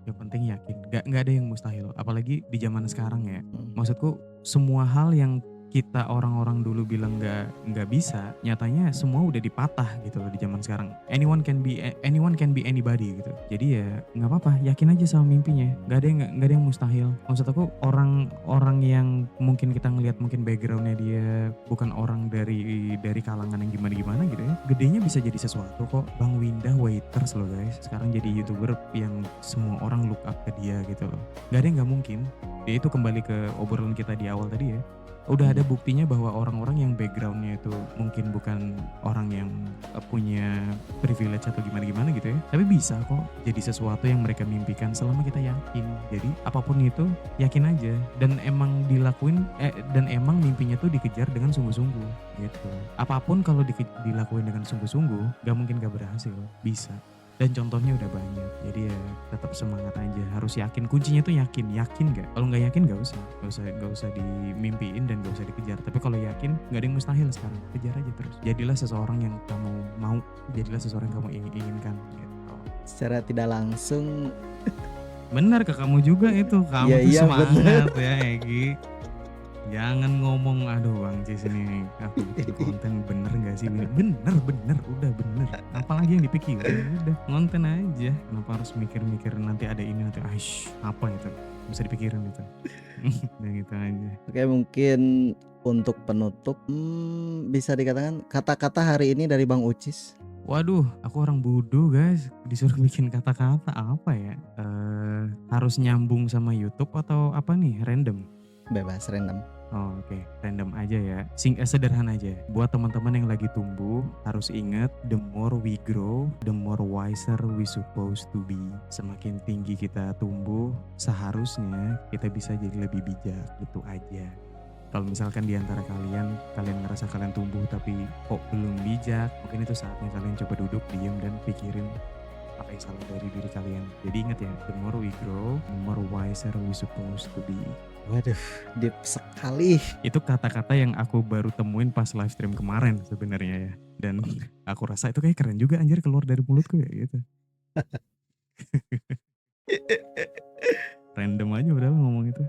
Gak ada yang mustahil, apalagi di zaman sekarang ya. Maksudku semua hal yang kita orang-orang dulu bilang nggak bisa, nyatanya semua udah dipatah gitu loh di zaman sekarang. Anyone can be anybody gitu. Jadi ya nggak apa-apa, yakin aja sama mimpinya. Nggak ada yang mustahil. Maksud aku orang yang mungkin kita ngelihat mungkin backgroundnya dia bukan orang dari kalangan yang gimana-gimana gitu ya. Gedenya bisa jadi sesuatu kok. Bang Windah waiters loh guys. Sekarang jadi YouTuber yang semua orang look up ke dia gitu loh. Nggak ada yang nggak mungkin. Ya itu kembali ke obrolan kita di awal tadi ya. Udah ada buktinya bahwa orang-orang yang backgroundnya itu mungkin bukan orang yang punya privilege atau gimana-gimana gitu ya. Tapi bisa kok jadi sesuatu yang mereka mimpikan selama kita yakin. Jadi apapun itu yakin aja. Dan emang emang mimpinya tuh dikejar dengan sungguh-sungguh gitu. Apapun kalau dilakuin dengan sungguh-sungguh gak mungkin gak berhasil. Bisa. Dan contohnya udah banyak, jadi ya tetap semangat aja, harus yakin. Kuncinya tuh yakin gak? Kalau nggak yakin gak usah dimimpiin dan gak usah dikejar. Tapi kalau yakin, nggak ada yang mustahil sekarang, kejar aja terus. Jadilah seseorang yang kamu mau, jadilah seseorang yang kamu inginkan. Gitu. Secara tidak langsung. Benar ke kamu juga itu, kamu tuh semangat ya Egi. Jangan ngomong aduh Bang Cis ini aku bikin konten bener gak sih? Bener udah bener. Apalagi yang dipikir udah konten aja. Kenapa harus mikir-mikir nanti ada ini nanti apa itu? Bisa dipikirin itu. Udah gitu aja. Oke, mungkin untuk penutup bisa dikatakan kata-kata hari ini dari Bang Ucis. Waduh, aku orang bodoh guys. Disuruh bikin kata-kata apa ya? Harus nyambung sama YouTube atau apa nih? Random? Bebas, random. Oh, oke. Random aja ya. Sederhana aja. Buat teman-teman yang lagi tumbuh, harus ingat the more we grow, the more wiser we supposed to be. Semakin tinggi kita tumbuh, seharusnya kita bisa jadi lebih bijak. Itu aja. Kalau misalkan di antara kalian ngerasa kalian tumbuh tapi kok belum bijak, mungkin itu saatnya kalian coba duduk, diam dan pikirin apa yang salah dari diri kalian. Jadi ingat ya, the more we grow, the more wiser we supposed to be. Waduh, deep sekali. Itu kata-kata yang aku baru temuin pas live stream kemarin sebenarnya ya. Dan aku rasa itu kayak keren juga anjir keluar dari mulutku ya gitu. Random aja udah ngomong itu.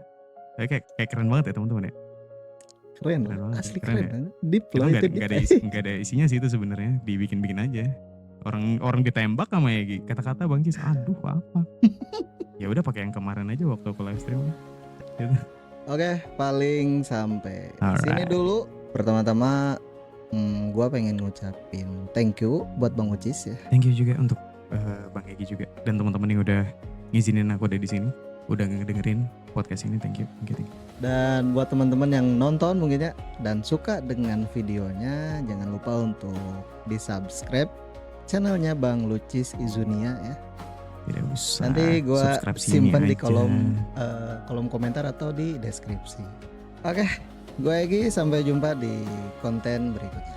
Kayak keren banget ya teman-teman ya. Keren banget. Asli keren. Ya? Deep loh itu. Nggak ada isinya sih itu sebenarnya. Dibikin-bikin aja. Orang ditembak sama Egi. Kata-kata Bang Cis, aduh apa. Ya udah pakai yang kemarin aja waktu aku live stream. Gitu. Oke, paling sampai sini dulu. Pertama-tama gue pengen ngucapin thank you buat Bang Ucis ya. Thank you juga untuk Bang Egi juga dan teman-teman yang udah ngizinin aku ada di sini, udah ngedengerin podcast ini. Thank you. Dan buat teman-teman yang nonton mungkin ya dan suka dengan videonya, jangan lupa untuk di-subscribe channelnya Bang Lucis Izunia ya. Tidak usah. Nanti gue simpan di kolom komentar atau di deskripsi. Oke, gue Egi, sampai jumpa di konten berikutnya.